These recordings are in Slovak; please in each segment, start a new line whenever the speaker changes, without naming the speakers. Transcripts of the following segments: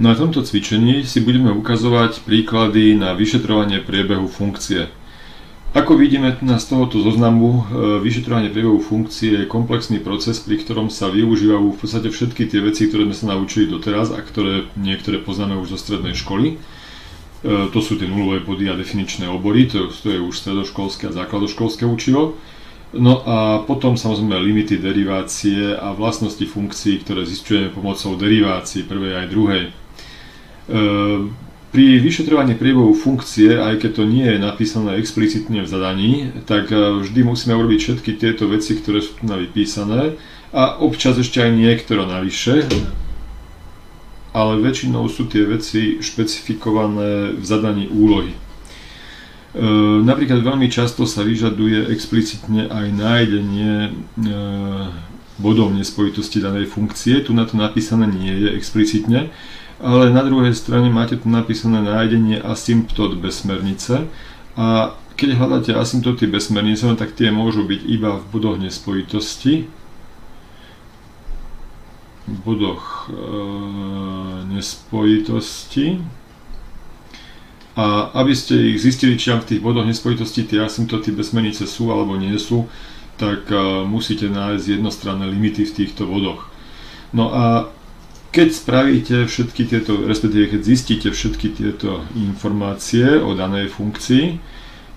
Na tomto cvičení si budeme ukazovať príklady na vyšetrovanie priebehu funkcie. Ako vidíme z tohoto zoznamu, vyšetrovanie priebehu funkcie je komplexný proces, pri ktorom sa využívajú v podstate všetky tie veci, ktoré sme sa naučili doteraz a ktoré niektoré poznáme už zo strednej školy. To sú tie nulové body a definičné obory, to je už stredoškolské a základoškolské učivo. No a potom samozrejme limity, derivácie a vlastnosti funkcií, ktoré zisťujeme pomocou derivácií prvej aj druhej. Pri vyšetrovaní priebehu funkcie, aj keď to nie je napísané explicitne v zadaní, tak vždy musíme urobiť všetky tieto veci, ktoré sú tu vypísané a občas ešte aj niektoré navyše, ale väčšinou sú tie veci špecifikované v zadaní úlohy. Napríklad veľmi často sa vyžaduje explicitne aj nájdenie bodov nespojitosti danej funkcie. Tu na to napísané nie je explicitne, ale na druhej strane máte tu napísané nájdenie asymptót bezsmernice a keď hľadáte asymptóty bezsmernice, tak tie môžu byť iba v bodoch nespojitosti. V bodoch nespojitosti. A aby ste ich zistili, či v tých bodoch nespojitosti tie asymptóty bezsmernice sú alebo nie sú, tak musíte nájsť jednostranné limity v týchto bodoch. No a keď spravíte všetky tieto, respektíve keď zistíte všetky tieto informácie o danej funkcii,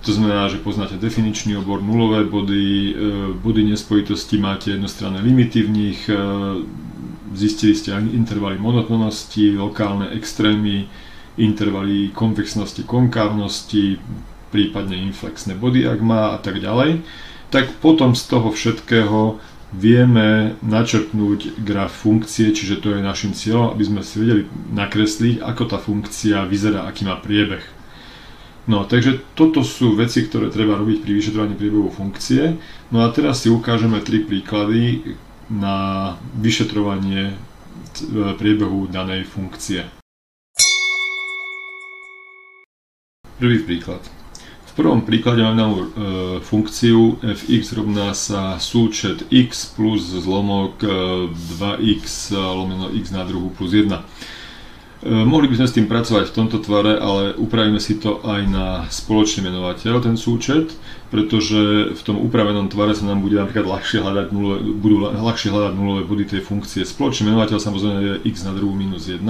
to znamená, že poznáte definičný obor, nulové body, body nespojitosti, máte jednostranné limity v nich, zistili ste intervaly monotónnosti, lokálne extrémy, intervaly konvexnosti, konkávnosti, prípadne inflexné body, ak má a tak ďalej, tak potom z toho všetkého vieme načrtnúť graf funkcie, čiže to je našim cieľom, aby sme si vedeli nakresliť, ako tá funkcia vyzerá, aký má priebeh. No, takže toto sú veci, ktoré treba robiť pri vyšetrovaní priebehu funkcie. No a teraz si ukážeme 3 príklady na vyšetrovanie priebehu danej funkcie. Prvý príklad. V prvom príklade máme danú funkciu fx rovná sa súčet x plus zlomok 2x lomeno x na druhu plus 1. Mohli by sme s tým pracovať v tomto tvare, ale upravíme si to aj na spoločný menovateľ, ten súčet, pretože v tom upravenom tvare sa nám bude napríklad budú ľahšie hľadať nulové body tej funkcie. Spoločný menovateľ samozrejme je x na druhu minus 1.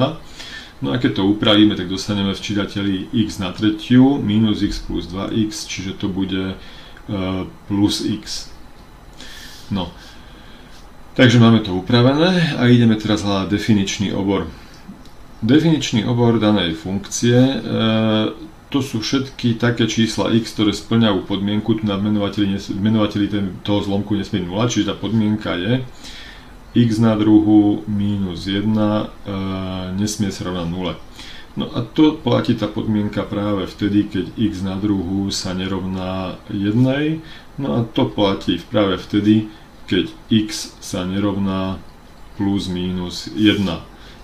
No a keď to upravíme, tak dostaneme v čítateľi x na tretiu minus x plus 2x, čiže to bude plus x. No, takže máme to upravené a ideme teraz hľadať definičný obor. Definičný obor danej funkcie, to sú všetky také čísla x, ktoré splňajú podmienku, tu na menovateli toho zlomku nesmie 0, čiže tá podmienka je x na druhu minus 1 nesmie sa rovnať 0. No a to platí tá podmienka práve vtedy, keď x na druhu sa nerovná 1. No a to platí práve vtedy, keď x sa nerovná plus minus 1.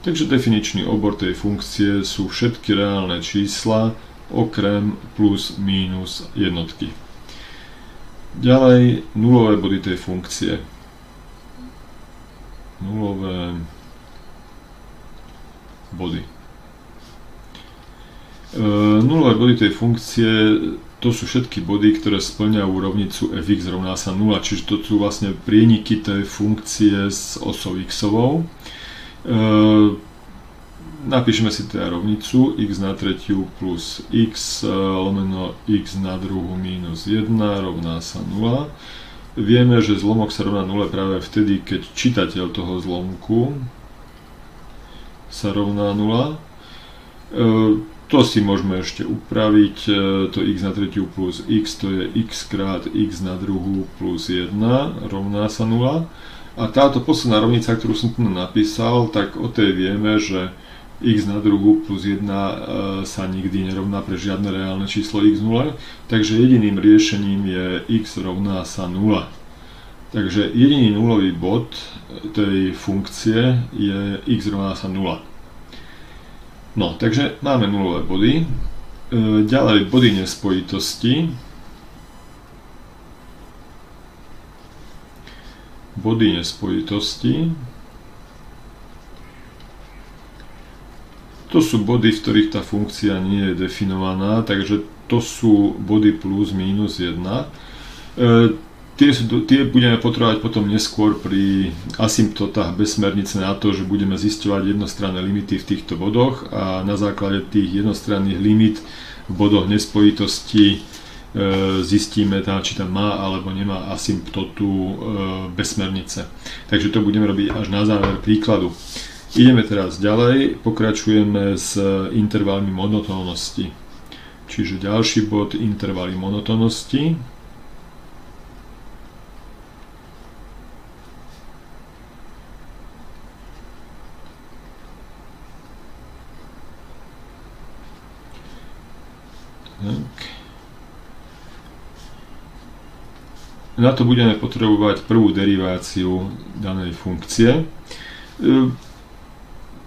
Takže definičný obor tej funkcie sú všetky reálne čísla okrem plus minus jednotky. Ďalej nulové body tej funkcie. Nulové body. Nulové body tej funkcie, to sú všetky body, ktoré spĺňajú rovnicu fx rovná sa 0, čiže to sú vlastne prieniky tej funkcie s osou x-ovou. Napíšeme si teda rovnicu x na tretiu plus x lomeno x na druhu minus 1 rovná sa 0. Vieme, že zlomok sa rovná 0 práve vtedy, keď čitateľ toho zlomku sa rovná 0. To si môžeme ešte upraviť, to x na tretiu plus x, to je x krát x na druhu plus 1 rovná sa 0. A táto posledná rovnica, ktorú som tu napísal, tak o tej vieme, že x na druhu plus 1 sa nikdy nerovná pre žiadne reálne číslo x0, takže jediným riešením je x rovná sa 0. Takže jediný nulový bod tej funkcie je x rovná sa 0. No, takže máme nulové body. Ďalej body nespojitosti. To sú body, v ktorých tá funkcia nie je definovaná, takže to sú body plus, minus 1. Tie budeme potrebovať potom neskôr pri asymptotách bez smernice na to, že budeme zisťovať jednostranné limity v týchto bodoch a na základe tých jednostranných limit v bodoch nespojitosti zistíme, či tam má alebo nemá asymptotu bez smernice. Takže to budeme robiť až na záver príkladu. Ideme teraz ďalej, pokračujeme s intervalmi monotónnosti. Čiže ďalší bod, intervaly monotónnosti. Na to budeme potrebovať prvú deriváciu danej funkcie.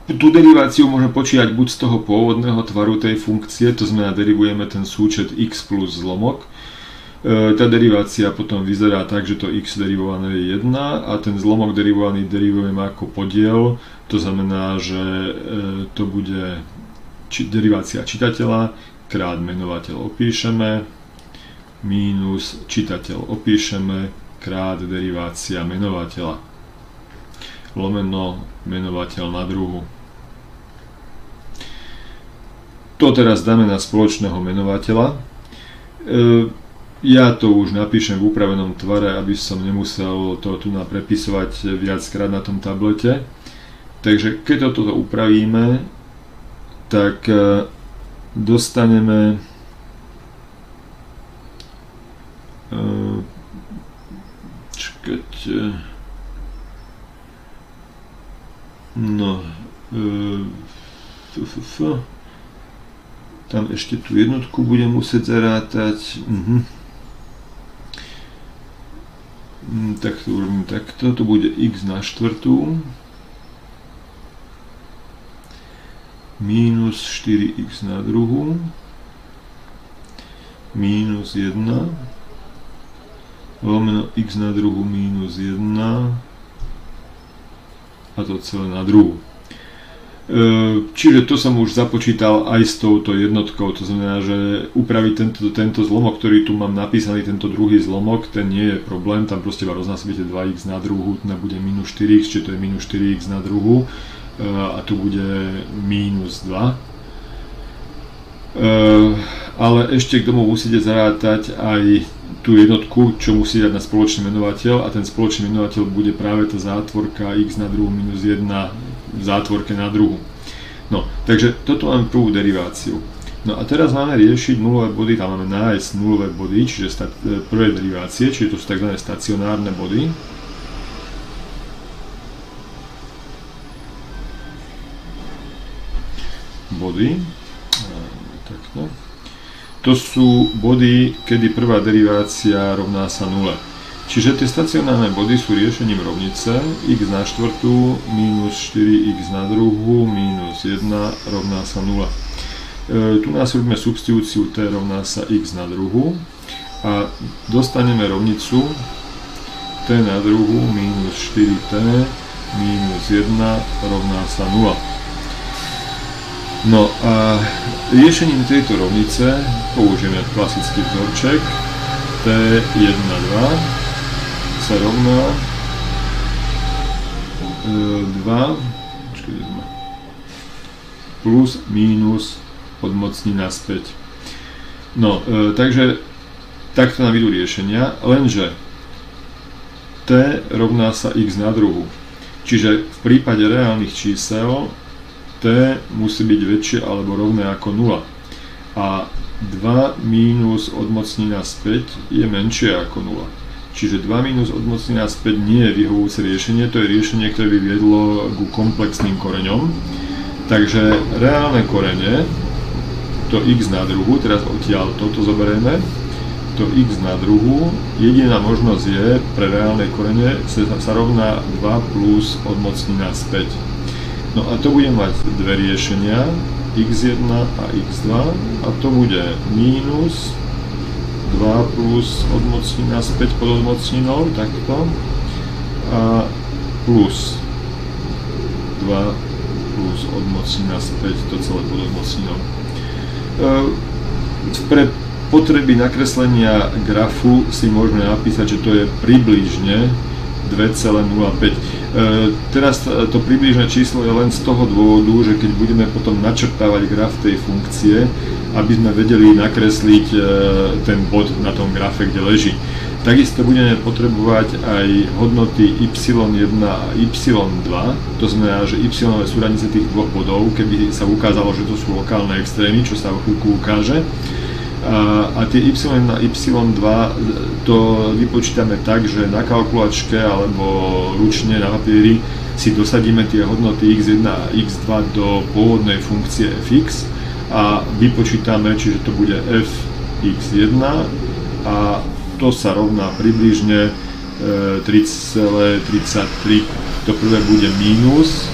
Tú deriváciu môžeme počítať buď z toho pôvodného tvaru tej funkcie, to znamená derivujeme ten súčet x plus zlomok. Tá derivácia potom vyzerá tak, že to x derivované je 1 a ten zlomok derivovaný derivujeme ako podiel, to znamená, že to bude derivácia čitateľa krát menovateľ opíšeme, mínus čitateľ opíšeme, krát derivácia menovateľa, lomeno menovateľ na druhu. To teraz dáme na spoločného menovateľa. Ja to už napíšem v upravenom tvare, aby som nemusel to tu prepisovať viackrát na tom tablete. Takže keď toto upravíme, tak dostaneme tam ešte tú jednotku budem musieť zarátať. Tak to urobím takto, to bude x na štvrtú minus 4x na druhú minus 1 lomeno x na druhú minus 1 a to celé na druhú. Čiže to som už započítal aj s touto jednotkou, to znamená, že upraviť tento zlomok, ktorý tu mám napísaný, tento druhý zlomok, ten nie je problém, tam proste roznásobíte 2x na druhú, to bude minus 4x, čiže to je minus 4x na druhú a tu bude minus 2. Ale ešte k tomu musíte zarátať aj tú jednotku, čo musí dať na spoločný menovateľ a ten spoločný menovateľ bude práve tá zátvorka x na druhú minus 1 v zátvorke na druhu. No, takže toto máme prvú deriváciu. No a teraz máme riešiť nulové body, tam máme nájsť nulové body, čiže prvé derivácie, čiže to sú tzv. Stacionárne body. Takto. To sú body, kedy prvá derivácia rovná sa 0. Čiže tie stacionárne body sú riešením rovnice x na štvrtú minus 4x na druhú minus 1 rovná sa 0. Tu nás robíme substitúciu t rovná sa x na druhú a dostaneme rovnicu t na druhú minus 4t minus 1 rovná sa 0. No a riešením tejto rovnice použijeme klasický vzorček t1, 2 sa rovná 2 plus mínus odmocnina späť. No, takže takto nám idú riešenia, lenže t rovná sa x na druhu. Čiže v prípade reálnych čísel t musí byť väčšie alebo rovné ako 0. A 2 mínus odmocnina späť je menšie ako 0. Čiže 2 mínus odmocnina späť nie je vyhovujúce riešenie, to je riešenie, ktoré by viedlo ku komplexným koreňom. Takže reálne korene, to x na druhu, teraz odtiaľ toto zoberieme, to x na druhu, jediná možnosť je pre reálne korene sa rovná 2 plus odmocnina späť. No a to bude mať dve riešenia, x1 a x2, a to bude mínus 2 plus odmocnina späť pod odmocninou, takto, a plus 2 plus odmocnina späť to celé pod odmocninou. Pre potreby nakreslenia grafu si môžeme napísať, že to je približne 2,05. Teraz to približné číslo je len z toho dôvodu, že keď budeme potom načrtávať graf tej funkcie, aby sme vedeli nakresliť ten bod na tom grafe, kde leží. Takisto budeme potrebovať aj hodnoty y1 a y2, to znamená, že y-ové súradnice tých dvoch bodov, keby sa ukázalo, že to sú lokálne extrémy, čo sa o chvíľku ukáže. A tie y1 a y2 to vypočítame tak, že na kalkulačke alebo ručne na papieri si dosadíme tie hodnoty x1 a x2 do pôvodnej funkcie fx a vypočítame, čiže to bude fx1 a to sa rovná približne 3,33. To prvé bude mínus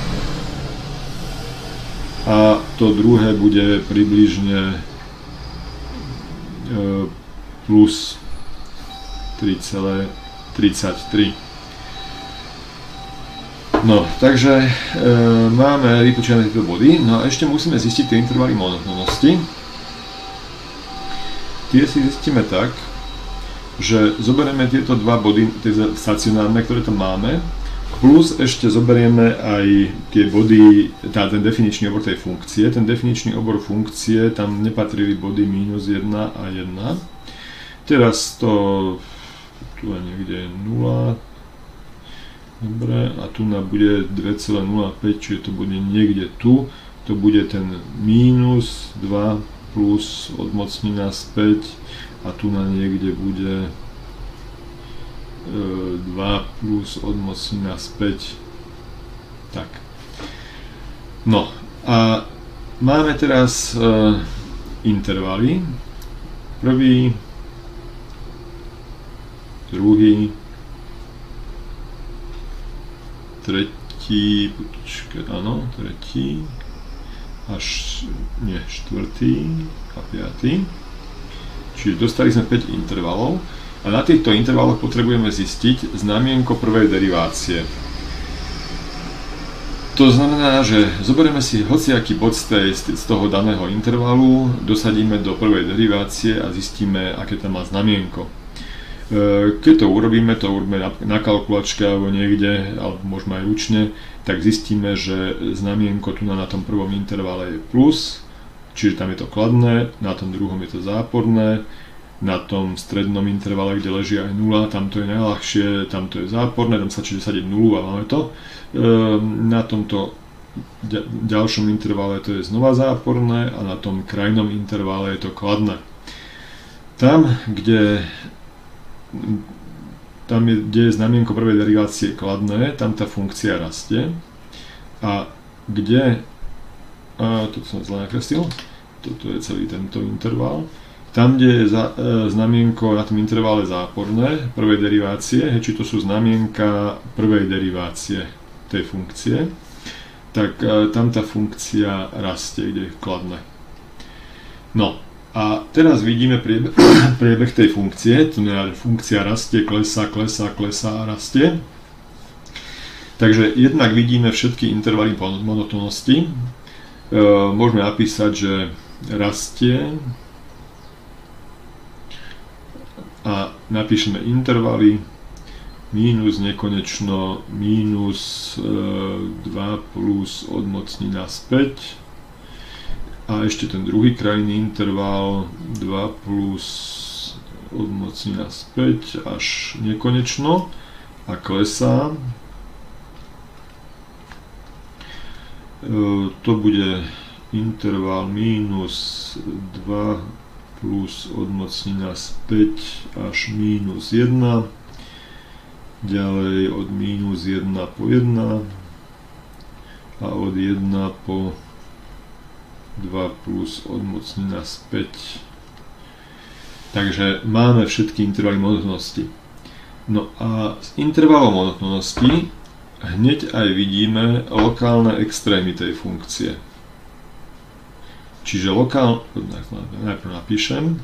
a to druhé bude približne plus 3,33. No, takže máme vypočítané tieto body, no a ešte musíme zistiť tie intervaly monotónnosti. Tie si zistíme tak, že zoberieme tieto dva body, tie stacionárne, ktoré tam máme, plus ešte zoberieme aj tie body, ten definičný obor tej funkcie. Ten definičný obor funkcie, tam nepatrili body minus 1 a 1. Teraz to, tu je niekde 0, dobre, a tu bude 2,05, čiže to bude niekde tu, to bude ten minus 2 plus odmocnina späť a tu na niekde bude 2 plus odmocnina späť. Tak. No a máme teraz intervaly. Prvý, druhý, tretí, áno, tretí, štvrtý a piatý. Čiže dostali sme 5 intervalov a na týchto intervaloch potrebujeme zistiť znamienko prvej derivácie. To znamená, že zoberieme si hociaký bod z toho daného intervalu, dosadíme do prvej derivácie a zistíme, aké tam má znamienko. Keď to urobíme na kalkulačke alebo niekde, alebo možno aj ručne, tak zistíme, že znamienko tu na tom prvom intervale je plus, čiže tam je to kladné, na tom druhom je to záporné, na tom strednom intervale, kde leží aj 0, tam to je najľahšie, tam to je záporné, tam sa čiže sadiť 0 a máme to. Na tomto ďalšom intervale to je znova záporné a na tom krajnom intervale je to kladné. Tam, kde je znamienko prvej derivácie kladné, tam tá funkcia rastie a kde toto som zle nakreslil, toto je celý tento interval. Tam, kde je znamienko na tom intervale záporné prvej derivácie, či to sú znamienka prvej derivácie tej funkcie, tak tam tá funkcia rastie, kde je kladné. No a teraz vidíme priebeh tej funkcie, to znamená, že funkcia rastie, klesá a rastie. Takže jednak vidíme všetky intervaly monotónnosti. Môžeme napísať, že rastie a napíšeme intervaly mínus nekonečno, mínus 2 plus odmocnina späť a ešte ten druhý krajný interval 2 plus odmocnina späť až nekonečno a klesá. To bude interval mínus 2 plus odmocnina späť až mínus 1, ďalej od mínus 1 po 1 a od 1 po 2 plus odmocnina späť. Takže máme všetky intervaly monotónnosti. No a s intervalom monotónnosti hneď aj vidíme lokálne extrémy tej funkcie. Čiže najprv napíšem.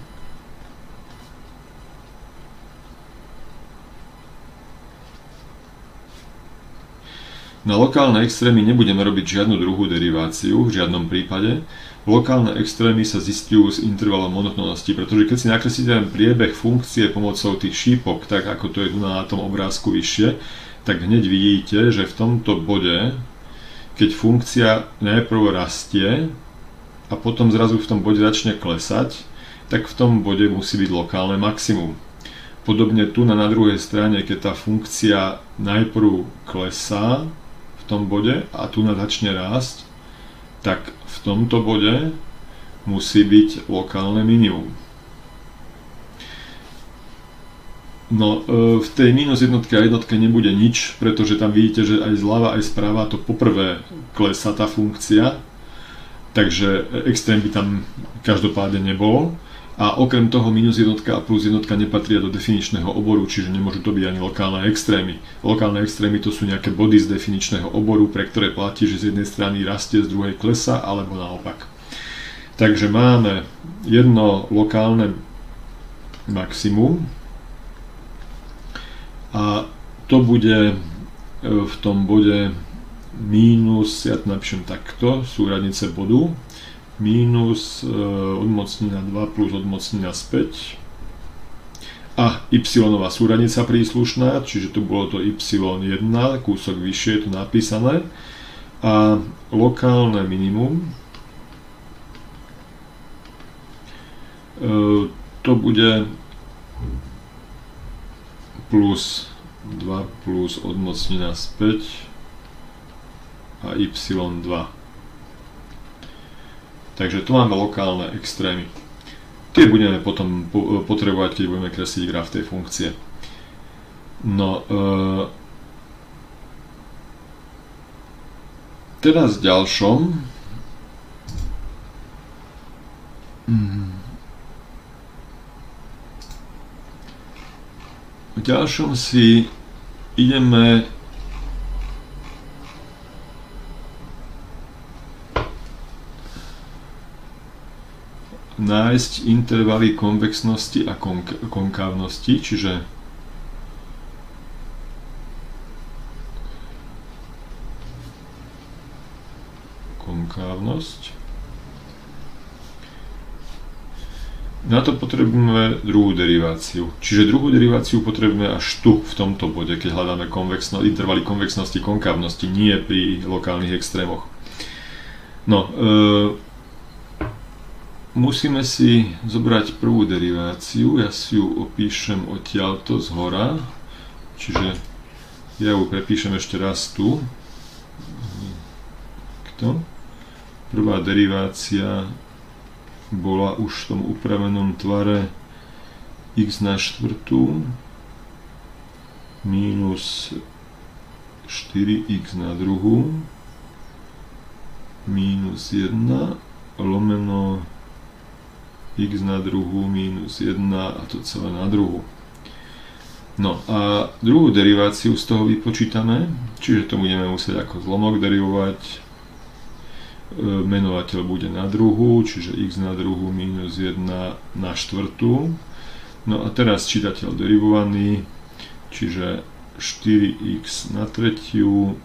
Na lokálne extrémy nebudeme robiť žiadnu druhú deriváciu, v žiadnom prípade. Lokálne extrémy sa zistujú s intervalom monotónnosti, pretože keď si nakreslíte ten priebeh funkcie pomocou tých šípok, tak ako to je tu na tom obrázku vyššie, tak hneď vidíte, že v tomto bode, keď funkcia najprv rastie a potom zrazu v tom bode začne klesať, tak v tom bode musí byť lokálne maximum. Podobne tu na druhej strane, keď tá funkcia najprv klesá v tom bode a tu začne rásť, tak v tomto bode musí byť lokálne minimum. No, v tej minus jednotke a jednotke nebude nič, pretože tam vidíte, že aj zľava, aj správa to poprvé klesá tá funkcia, takže extrém by tam každopádne nebol. A okrem toho minus jednotka a plus jednotka nepatria do definičného oboru, čiže nemôžu to byť ani lokálne extrémy. Lokálne extrémy to sú nejaké body z definičného oboru, pre ktoré platí, že z jednej strany rastie, z druhej klesa, alebo naopak. Takže máme jedno lokálne maximum a to bude v tom bode mínus, ja to napíšem takto, súradnice bodu, mínus odmocnina 2 plus odmocnina späť a y-ová súradnica príslušná, čiže tu bolo to y1, kúsok vyššie je tu napísané a lokálne minimum to bude plus 2 plus odmocnina späť a y2. Takže tu máme lokálne extrémy. Tie budeme potom potrebovať, keď budeme kresliť graf tej funkcie. No, teraz v ďalšom si ideme nájsť intervaly konvexnosti a konkávnosti, čiže konkávnosť. Na to potrebujeme druhú deriváciu. Čiže druhú deriváciu potrebujeme až tu, v tomto bode, keď hľadáme intervaly konvexnosti, konkávnosti, nie pri lokálnych extrémoch. No, musíme si zobrať prvú deriváciu, ja si ju opíšem odtiaľto zhora, čiže ja ju prepíšem ešte raz tu. Prvá derivácia bola už v tom upravenom tvare x na štvrtú minus 4x na druhú minus 1 lomeno x na druhú minus 1 a to celé na druhú. No a druhú deriváciu z toho vypočítame, čiže to budeme musieť ako zlomok derivovať. Menovateľ bude na druhú, čiže x na druhú minus 1 na štvrtú. No a teraz čítateľ derivovaný, čiže 4x na tretiu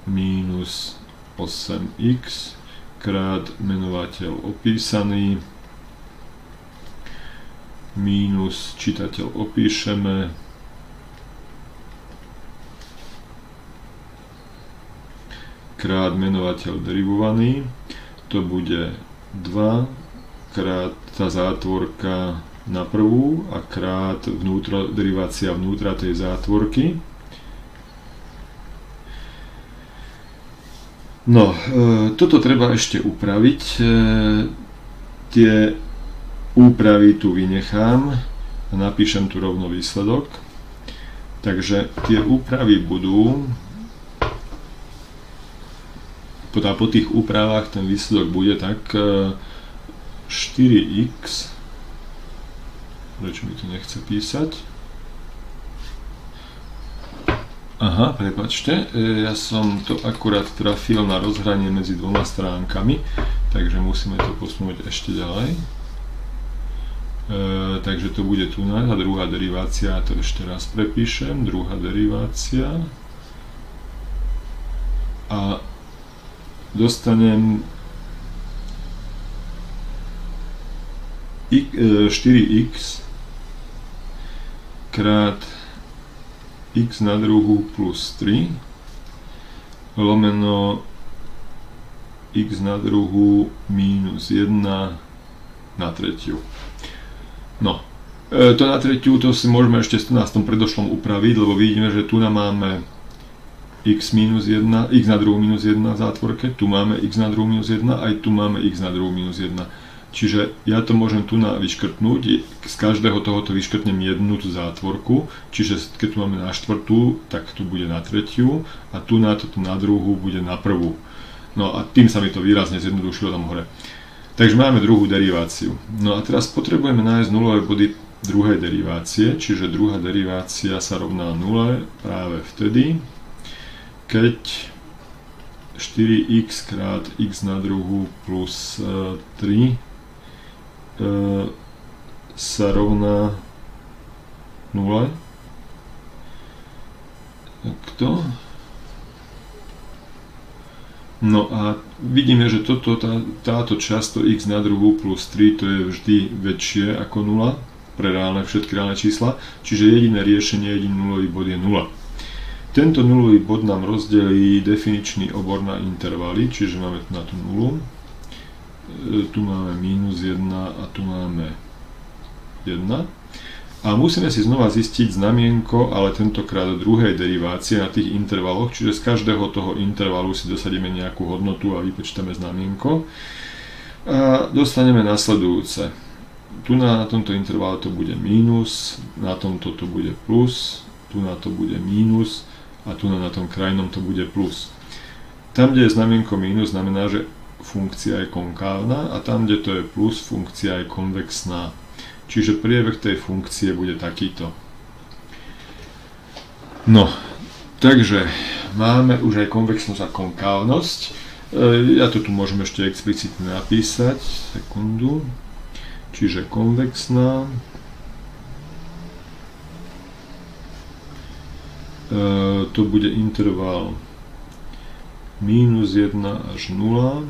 minus 8x krát menovateľ opísaný minus čítateľ opíšeme krát menovateľ derivovaný, to bude 2 krát tá zátvorka na prvú a krát derivácia vnútra tej zátvorky. No, toto treba ešte upraviť. Tie úpravy tu vynechám a napíšem tu rovno výsledok. Takže tie úpravy budú, po tých úpravách ten výsledok bude tak 4x, prečo mi to nechce písať? Aha, prepáčte, ja som to akurát trafil na rozhranie medzi dvoma stránkami, takže musíme to posunúť ešte ďalej. Takže to bude tu a druhá derivácia, to ešte raz prepíšem, druhá derivácia a dostanem 4x krát x na druhu plus 3 lomeno x na druhu minus 1 na tretiu. No, to na tretiu, to si môžeme ešte v tom predošlom upraviť, lebo vidíme, že tu máme x minus 1, x na druhu minus 1 v zátvorke, tu máme x na druhu minus 1, aj tu máme x na druhu minus 1. Čiže ja to môžem tu vyškrtnúť, z každého tohoto vyškrtnem jednu tú zátvorku, čiže keď tu máme na štvrtú, tak tu bude na tretiu a tu na toto na druhú bude na prvú. No a tým sa mi to výrazne zjednodušilo tam hore. Takže máme druhú deriváciu. No a teraz potrebujeme nájsť nulové body druhej derivácie, čiže druhá derivácia sa rovná 0 práve vtedy, keď 4x krát x na druhu plus 3 sa rovná 0. Takto. No a vidíme, že táto časť, to x na druhu plus 3, to je vždy väčšie ako 0 pre všetky reálne čísla, čiže jediné riešenie, jediný nulový bod je 0. Tento nulový bod nám rozdelí definičný obor na intervaly, čiže máme tu na tú nulu, tu máme minus 1 a tu máme 1. A musíme si znova zistiť znamienko, ale tentokrát druhej derivácie na tých intervaloch, čiže z každého toho intervalu si dosadíme nejakú hodnotu a vypočítame znamienko. A dostaneme nasledujúce. Tu na tomto intervale to bude mínus, na tomto to bude plus, tu na to bude mínus a tu na tom krajnom to bude plus. Tam, kde je znamienko mínus, znamená, že funkcia je konkávna a tam, kde to je plus, funkcia je konvexná. Čiže priebeh tej funkcie bude takýto. No, takže máme už aj konvexnosť a konkávnosť. Ja to tu môžem ešte explicitne napísať. Sekundu. Čiže konvexná. To bude interval minus 1 až 0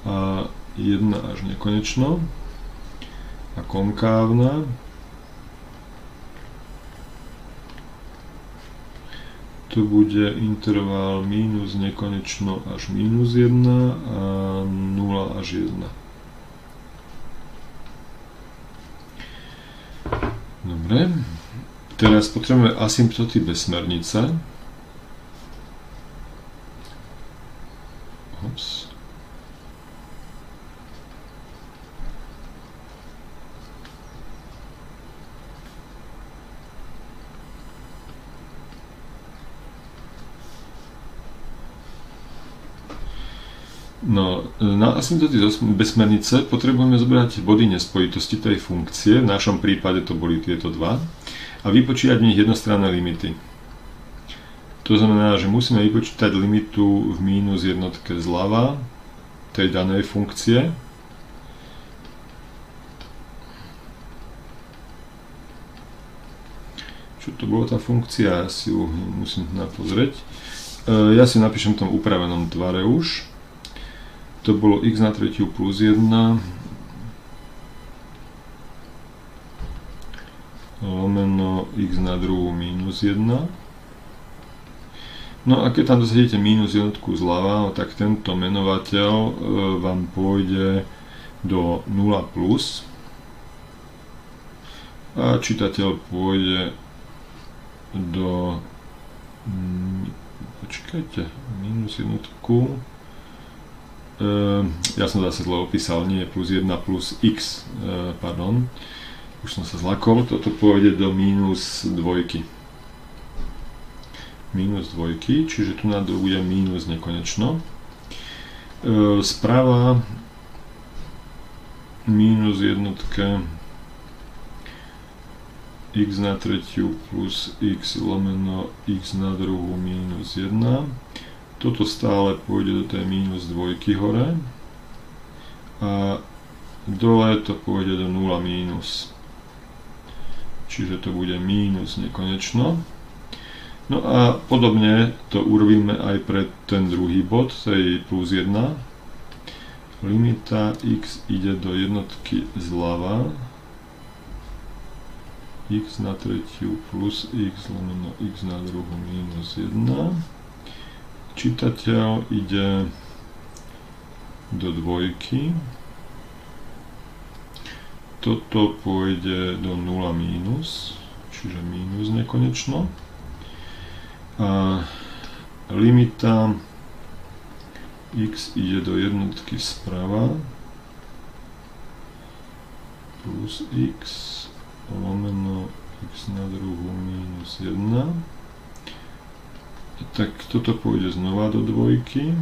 a 1 až nekonečno. A konkávna to bude interval minus nekonečno až minus 1 a 0 až 1. Dobre, teraz potrebujeme asymptoty bez smernice. Ops. No, na asymptoty bez smernice potrebujeme zobrať body nespojitosti tej funkcie, v našom prípade to boli tieto dva, a vypočítať v nich jednostranné limity. To znamená, že musíme vypočítať limitu v mínus jednotke zľava tej danej funkcie. Čo to bola tá funkcia? Ja si ju musím pozrieť. Ja si napíšem v tom upravenom tvare už. To bolo x na tretiu plus 1 lomeno x na druhú minus 1. No a keď tam dosadíte minus jednotku zľava, tak tento menovateľ vám pôjde do 0 plus a čitateľ pôjde do počkajte, minus jednotku. Ja som zase zle opísal, nie plus 1 plus x, pardon, už som sa zlakol, toto pôjde do minus dvojky. Minus dvojky, čiže tu na bude minus nekonečno. Sprava minus jednotke x na tretiu plus x lomeno x na druhú minus 1. Toto stále pôjde do tej minus dvojky hore a dole to pôjde do 0 mínus. Čiže to bude mínus nekonečno. No a podobne to urobíme aj pre ten druhý bod, tej plus 1. Limita x ide do jednotky zľava, x na tretiu plus x lomeno x na druhú minus 1. Čitateľ ide do dvojky. Toto pôjde do 0 mínus, čiže mínus nekonečno. A limita x ide do jednotky sprava plus x lomeno x na druhú minus 1. Tak toto pôjde znova do dvojky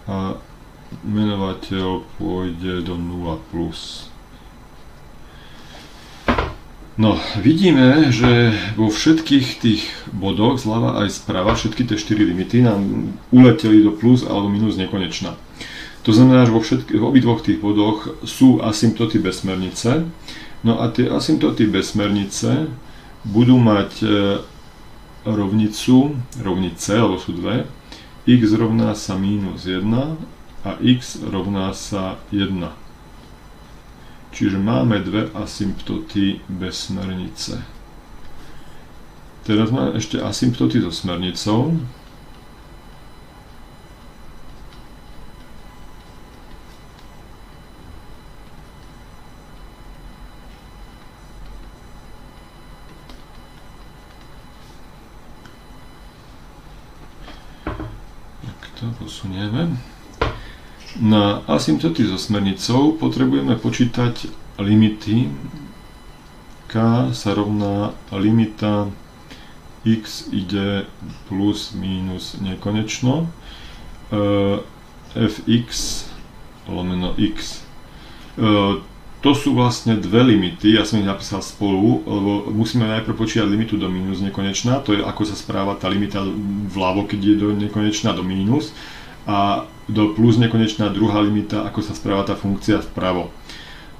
a menovateľ pôjde do 0 plus. No, vidíme, že vo všetkých tých bodoch zľava aj sprava, všetky tie 4 limity nám uleteli do plus alebo minus nekonečna. To znamená, že v obidvoch tých bodoch sú asymptoty bez smernice. No a tie asymptoty bez smernice budú mať rovnice, alebo sú dve, x rovná sa minus 1 a x rovná sa 1. Čiže máme dve asymptoty bez smernice. Teraz máme ešte asymptoty so smernicou. Tak to posunieme. Na asymptoty so smernicou potrebujeme počítať limity. K sa rovná limita x ide plus minus nekonečno fx lomeno x. To sú vlastne dve limity, ja som ich napísal spolu, lebo musíme najprv počítať limitu do minus nekonečná, to je ako sa správa tá limita vľavo, keď je do nekonečná do minus, a do plus nekonečná druhá limita, ako sa správa tá funkcia vpravo.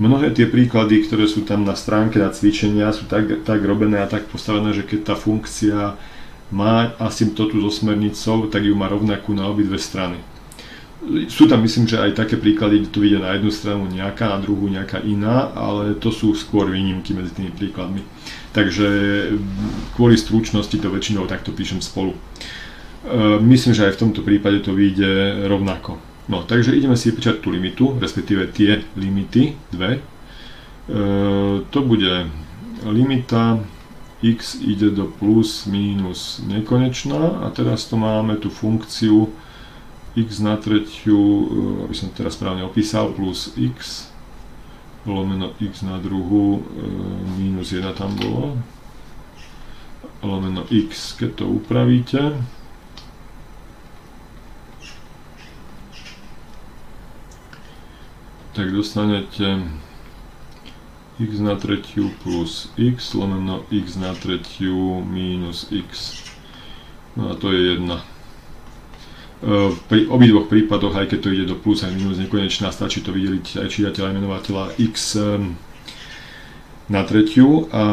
Mnohé tie príklady, ktoré sú tam na stránke na cvičenia, sú tak robené a tak postavené, že keď tá funkcia má asymptotu so smernicou, tak ju má rovnakú na obidve strany. Sú tam, myslím, že aj také príklady, kde to ide na jednu stranu nejaká, na druhú nejaká iná, ale to sú skôr výnimky medzi tými príkladmi. Takže kvôli stručnosti to väčšinou takto píšem spolu. Myslím, že aj v tomto prípade to vyjde rovnako. No, takže ideme si vypísať tú limitu, respektíve tie limity, dve. To bude limita x ide do plus minus nekonečná a teraz to máme tú funkciu x na tretiu, aby som teraz správne opísal, plus x lomeno x na druhú, minus 1 tam bolo, lomeno x, keď to upravíte. Tak dostanete x na tretiu plus x lomeno x na tretiu minus x. No a to je 1. Pri obidvoch prípadoch, aj keď to ide do plus aj minus nekonečná, stačí to vydeliť aj čitateľa aj menovateľa x na tretiu a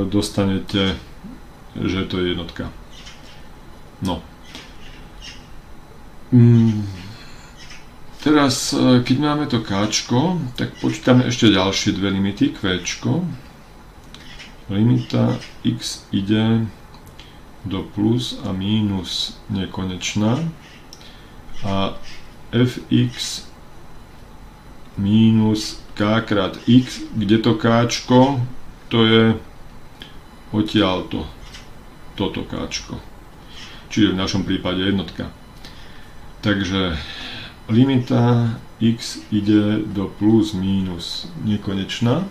dostanete, že to je jednotka. No. Teraz, keď máme to káčko, tak počítame ešte ďalšie dve limity, kvéčko. Limita x ide do plus a mínus nekonečná a fx mínus k krát x, kde to káčko, to je odtiaľto, toto káčko. Čiže v našom prípade jednotka. Takže limita x ide do plus minus nekonečná,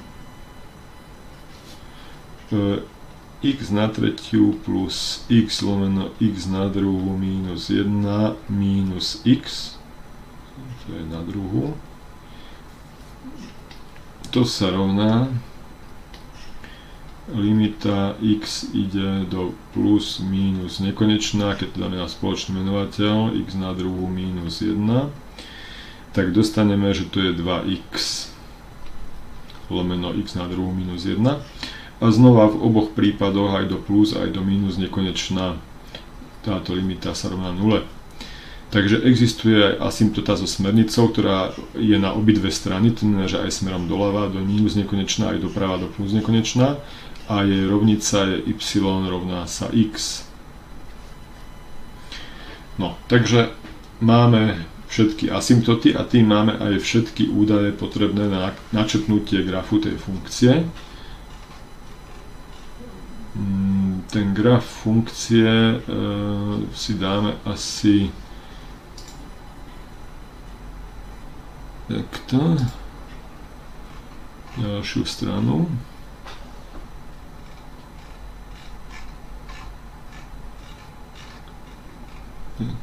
x na tretiu plus x lomeno x na druhú minus 1 minus x, to je na druhú, to sa rovná limita x ide do plus minus nekonečná, keď to dáme na spoločný menovateľ x na druhú minus 1, tak dostaneme, že to je 2x lomeno x na druhú minus 1. a znova v oboch prípadoch aj do plus, aj do mínus nekonečná táto limita sa rovná 0. Takže existuje aj asymptota so smernicou, ktorá je na obidve strany, to znamená, že aj smerom doľava do mínus nekonečná, aj doprava do plus nekonečná a jej rovnica je y rovná sa x. No, takže máme všetky asymptoty a tým máme aj všetky údaje potrebné na načrtnutie grafu tej funkcie. Ten graf funkcie si dáme asi takto, ďalšiu stranu. Tak,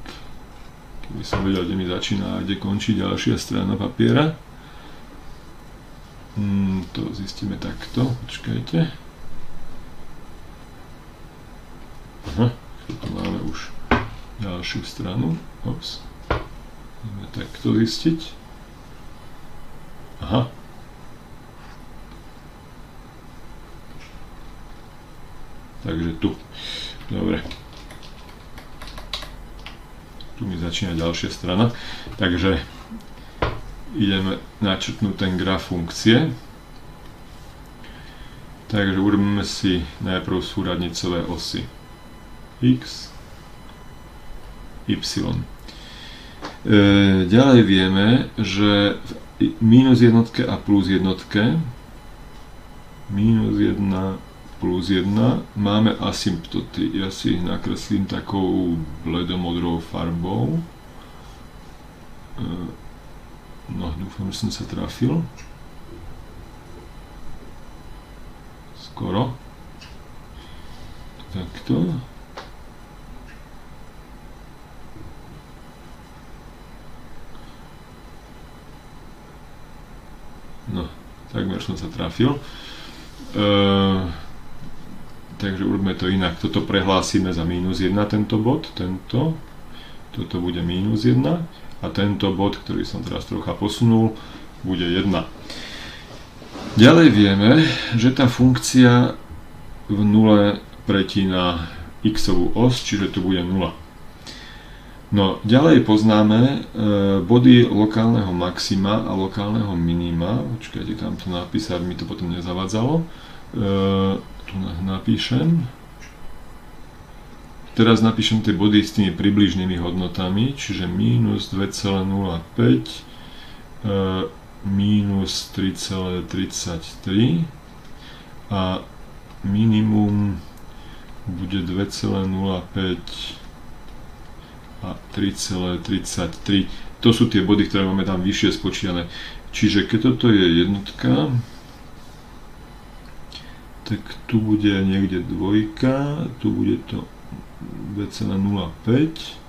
keby som vedel, kde mi začína a kde končí ďalšia strana papiera. To zistíme takto, počkajte. Aha, tu máme už ďalšiu stranu. Ops. Ideme takto zistiť. Aha. Takže tu. Dobre. Tu mi začína ďalšia strana. Takže ideme načrtnúť ten graf funkcie. Takže urobíme si najprv súradnicové osy x, y. Ďalej vieme, že v minus jednotke a plus jednotke, minus 1 plus 1, máme asymptoty. Ja si ich nakreslím takou bledomodrou farbou. No, dúfam, že som sa trafil. Skoro. Takto. No, takmer som sa trafil. Takže urobíme to inak. Toto prehlásime za minus 1, tento bod, tento. Toto bude minus 1 a tento bod, ktorý som teraz trocha posunul, bude 1. Ďalej vieme, že tá funkcia v nule pretína x-ovú os, čiže tu bude 0. No, ďalej poznáme body lokálneho maxima a lokálneho minima. Počkajte, tam to napísať, mi to potom nezavadzalo. Tu napíšem. Teraz napíšem tie body s tými približnými hodnotami, čiže minus 2,05, minus 3,33 a minimum bude 2,05 a 3,33. To sú tie body, ktoré máme tam vyššie spočítané. Čiže keď toto je jednotka, tak tu bude niekde dvojka, tu bude to 2,05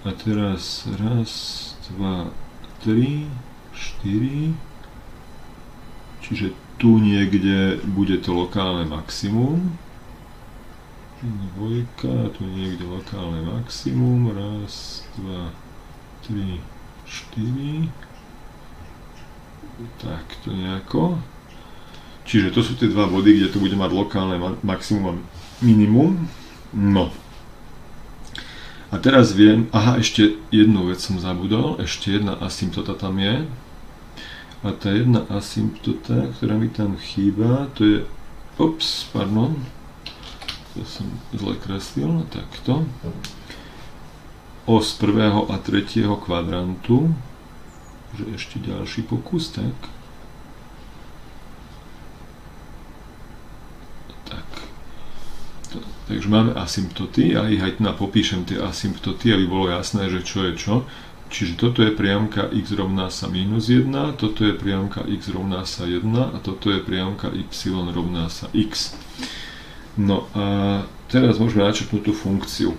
a teraz raz, 2, 3, 4, čiže tu niekde bude to lokálne maximum. Dvojka, tu niekde lokálne maximum, raz, 2, 3, 4, takto nejako. Čiže to sú tie dva body, kde tu bude mať lokálne maximum a minimum. No. A teraz viem, aha, ešte jednu vec som zabudol, ešte jedna asymptota tam je. A tá jedna asymptota, ktorá mi tam chýba, to je, ops, pardon, to som zle kreslil, takto. Os prvého a tretieho kvadrantu, že ešte ďalší pokus, tak. Takže máme asymptoty, ja ich aj popíšem tie asymptoty, aby bolo jasné, že čo je čo. Čiže toto je priamka x rovná sa minus 1, toto je priamka x rovná sa 1 a toto je priamka y rovná sa x. No a teraz môžeme načrtnúť tú funkciu.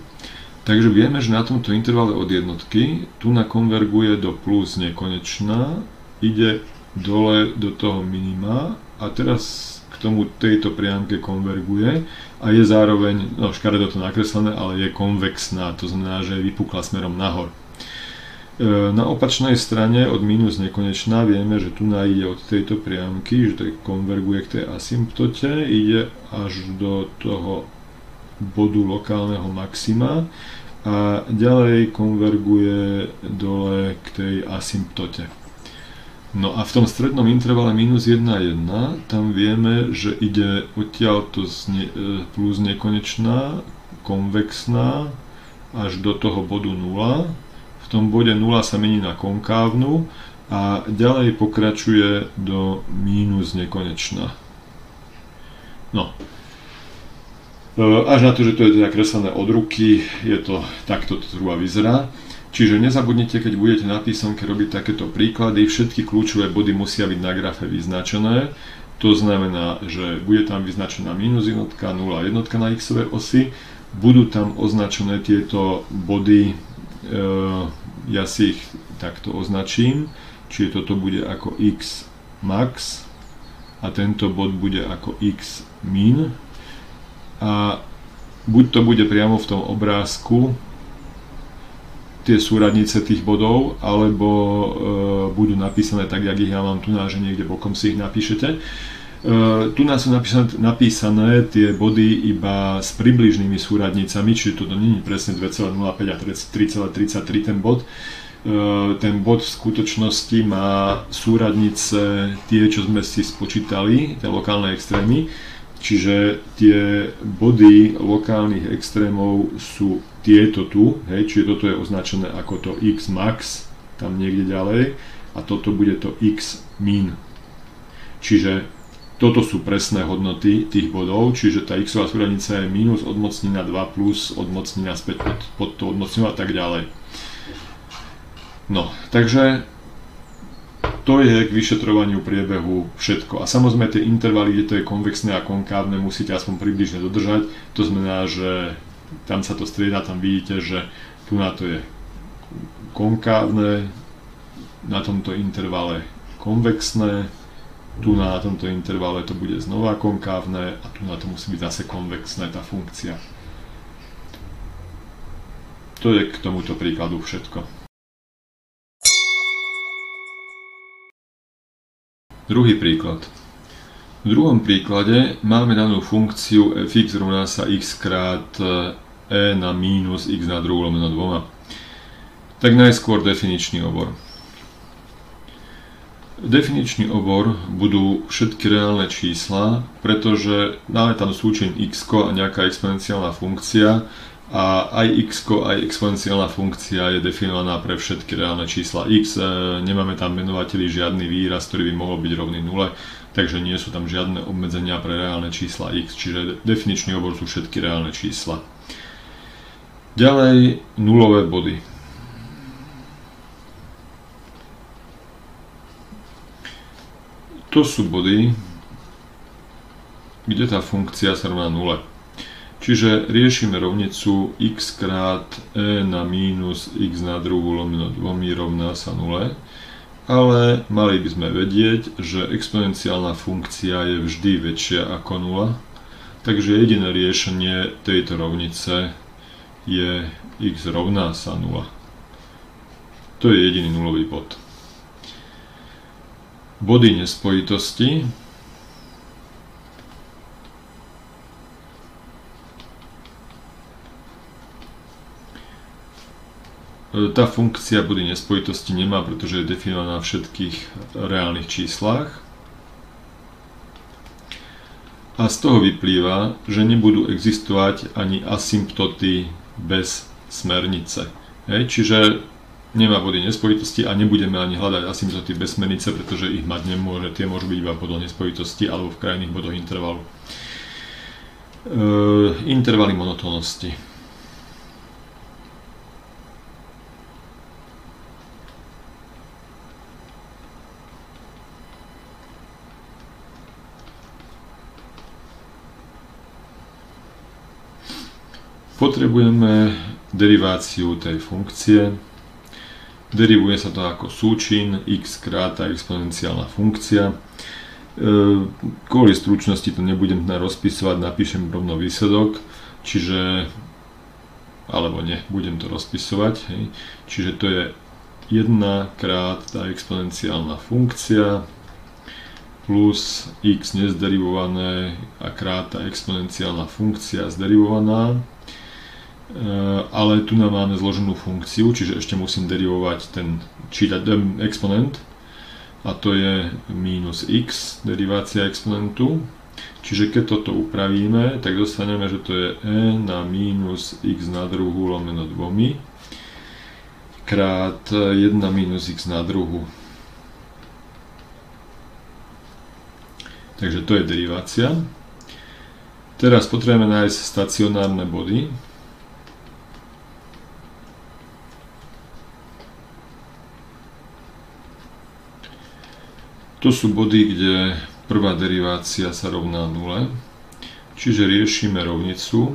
Takže vieme, že na tomto intervale od jednotky tu nakonverguje do plus nekonečná, ide dole do toho minima a teraz k tomu tejto priamke konverguje a je zároveň, no škaredo to nakreslené, ale je konvexná, to znamená, že je vypukla smerom nahor. Na opačnej strane od minus nekonečná vieme, že tu ide od tejto priamky, že to konverguje k tej asymptote, ide až do toho bodu lokálneho maxima a ďalej konverguje dole k tej asymptote. No a v tom strednom intervale minus 1, 1, tam vieme, že ide odtiaľto plus nekonečná, konvexná, až do toho bodu 0. V tom bode 0 sa mení na konkávnu a ďalej pokračuje do mínus nekonečná. No. Až na to, že to je teda kreslené od ruky, je to takto to zhruba vyzerá. Čiže nezabudnite, keď budete na písomke robiť takéto príklady, všetky kľúčové body musia byť na grafe vyznačené. To znamená, že bude tam vyznačená minus jednotka, 0 jednotka na x-ovej osi. Budú tam označené tieto body, ja si ich takto označím, čiže toto bude ako x max a tento bod bude ako x min. A buď to bude priamo v tom obrázku, tie súradnice tých bodov, alebo budú napísané tak, jak ich ja mám tu, že niekde bokom si ich napíšete. Tu nás sú napísané tie body iba s približnými súradnicami, čiže toto nie je presne 2,05 a 3,33 ten bod. Ten bod v skutočnosti má súradnice tie, čo sme si spočítali, tie lokálne extrémy. Čiže tie body lokálnych extrémov sú tieto tu, hej, čiže toto je označené ako to x max, tam niekde ďalej, a toto bude to x min. Čiže toto sú presné hodnoty tých bodov, čiže tá x-ová súradnica je minus odmocnina 2 plus odmocnina späť pod to odmocninu a tak ďalej. No, takže to je k vyšetrovaniu priebehu všetko. A samozrejme tie intervaly, kde to je konvexné a konkávne, musíte aspoň približne dodržať. To znamená, že tam sa to strieda, tam vidíte, že tu na to je konkávne, na tomto intervale konvexné, tu na tomto intervale to bude znova konkávne a tu na to musí byť zase konvexné tá funkcia. To je k tomuto príkladu všetko. Druhý príklad. V druhom príklade máme danú funkciu fx rovná sa x krát e na mínus x na druhú lomeno 2. Tak najskôr definičný obor. Definičný obor budú všetky reálne čísla, pretože máme tam súčin x a nejaká exponenciálna funkcia a aj x aj exponenciálna funkcia je definovaná pre všetky reálne čísla x. Nemáme tam menovateli žiadny výraz, ktorý by mohol byť rovný 0, takže nie sú tam žiadne obmedzenia pre reálne čísla x, čiže definičný obor sú všetky reálne čísla. Ďalej nulové body. To sú body, kde tá funkcia sa rovná 0. Čiže riešime rovnicu x krát e na mínus x na druhú lomeno 2 rovná sa 0, ale mali by sme vedieť, že exponenciálna funkcia je vždy väčšia ako 0, takže jediné riešenie tejto rovnice je x rovná sa 0. To je jediný nulový bod. Body nespojitosti. Tá funkcia body nespojitosti nemá, pretože je definovaná na všetkých reálnych číslach. A z toho vyplýva, že nebudú existovať ani asymptoty bez smernice. Čiže nemá body nespojitosti a nebudeme ani hľadať asymptoty bez smernice, pretože ich mať nemôže. Tie môžu byť iba v bodoch nespojitosti alebo v krajných bodoch intervalu. Intervaly monotónnosti. Potrebujeme deriváciu tej funkcie. Derivuje sa to ako súčin x krát tá exponenciálna funkcia. Kvôli stručnosti to nebudem rozpisovať, napíšem rovno výsledok, čiže, alebo nie, budem to rozpisovať. Čiže to je 1 krát tá exponenciálna funkcia plus x nezderivované a krát tá exponenciálna funkcia zderivovaná. Ale tu nám máme zloženú funkciu, čiže ešte musím derivovať čítať exponent, a to je minus x, derivácia exponentu. Čiže keď toto upravíme, tak dostaneme, že to je e na minus x na druhu lomeno 2 krát 1 minus x na druhu. Takže to je derivácia. Teraz potrebujeme nájsť stacionárne body. To sú body, kde prvá derivácia sa rovná 0. Čiže riešime rovnicu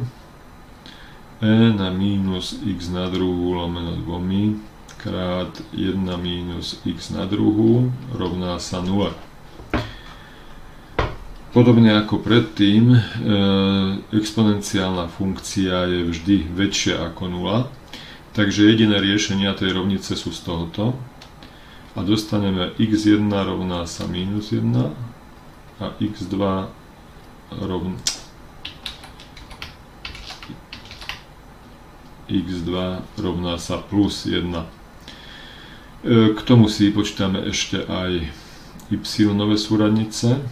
e na minus x na druhu lomeno 2 krát 1 minus x na druhu rovná sa 0. Podobne ako predtým, exponenciálna funkcia je vždy väčšia ako 0, takže jediné riešenia tej rovnice sú z tohoto. A dostaneme x1 rovná sa minus 1 a x2 rovná sa plus 1. K tomu si počítame ešte aj y-nové súradnice.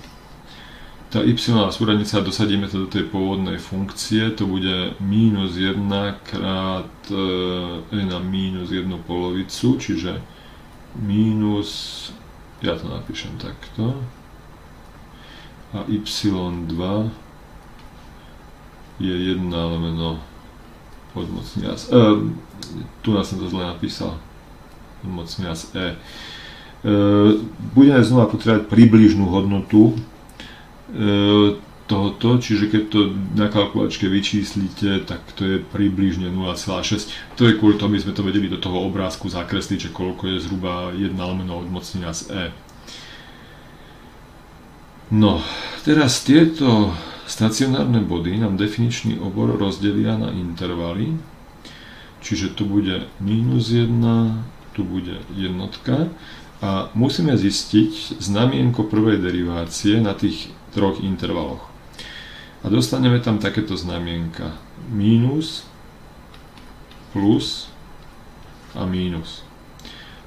Tá y-nová súradnica, dosadíme to do tej pôvodnej funkcie, to bude minus 1 krát e na minus 1 polovicu, čiže minus, ja to napíšem takto, a y2 je 1 lomeno odmocniac, tu som to zle napísal, odmocniac e. Budeme znova potrebovať približnú hodnotu tohoto, čiže keď to na kalkulačke vyčíslite, tak to je približne 0,6. To je kvôli tomu, aby sme to vedeli do toho obrázku zakresliť, že koľko je zhruba 1 lomeno odmocnina z e. No, teraz tieto stacionárne body nám definičný obor rozdelia na intervaly, čiže tu bude minus 1, tu bude jednotka a musíme zistiť znamienko prvej derivácie na tých troch intervaloch. A dostaneme tam takéto znamienka. Mínus, plus a mínus.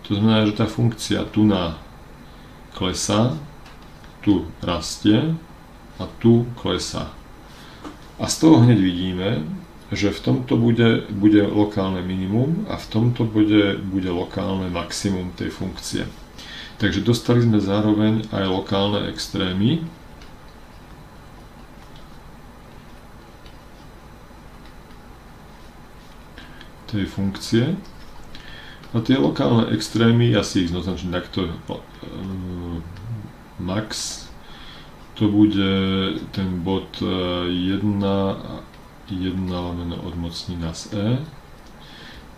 To znamená, že tá funkcia tu klesá, tu rastie a tu klesá. A z toho hneď vidíme, že v tomto bude lokálne minimum a v tomto bude lokálne maximum tej funkcie. Takže dostali sme zároveň aj lokálne extrémy. Tej funkcie. A tie lokálne extrémy, ja si ich označím takto, max, to bude ten bod 1 lomeno odmocnina z e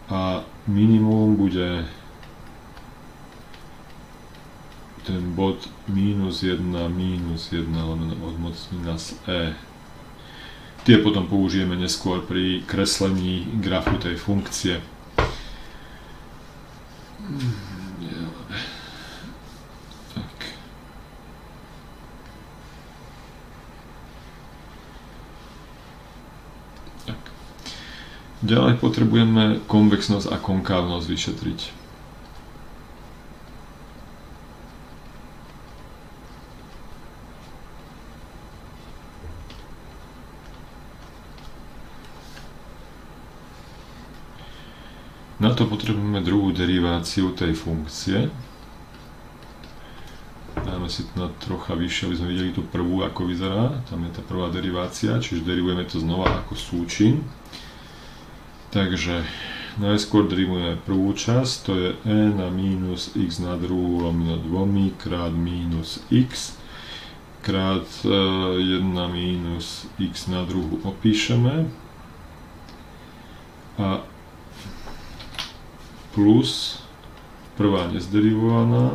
a minimum bude ten bod minus 1 lomeno odmocnina z e. Tie potom použijeme neskôr pri kreslení grafu tej funkcie. Tak. Ďalej potrebujeme konvexnosť a konkávnosť vyšetriť. Na to potrebujeme druhú deriváciu tej funkcie. Dáme si to na trocha vyššie, aby sme videli tú prvú, ako vyzerá. Tam je tá prvá derivácia, čiže derivujeme to znova ako súčin. Takže najskôr derivujeme prvú časť, to je e na minus x na druhu lomeno 2 krát minus x krát 1 minus x na druhu opíšeme. A plus prvá nezderivovaná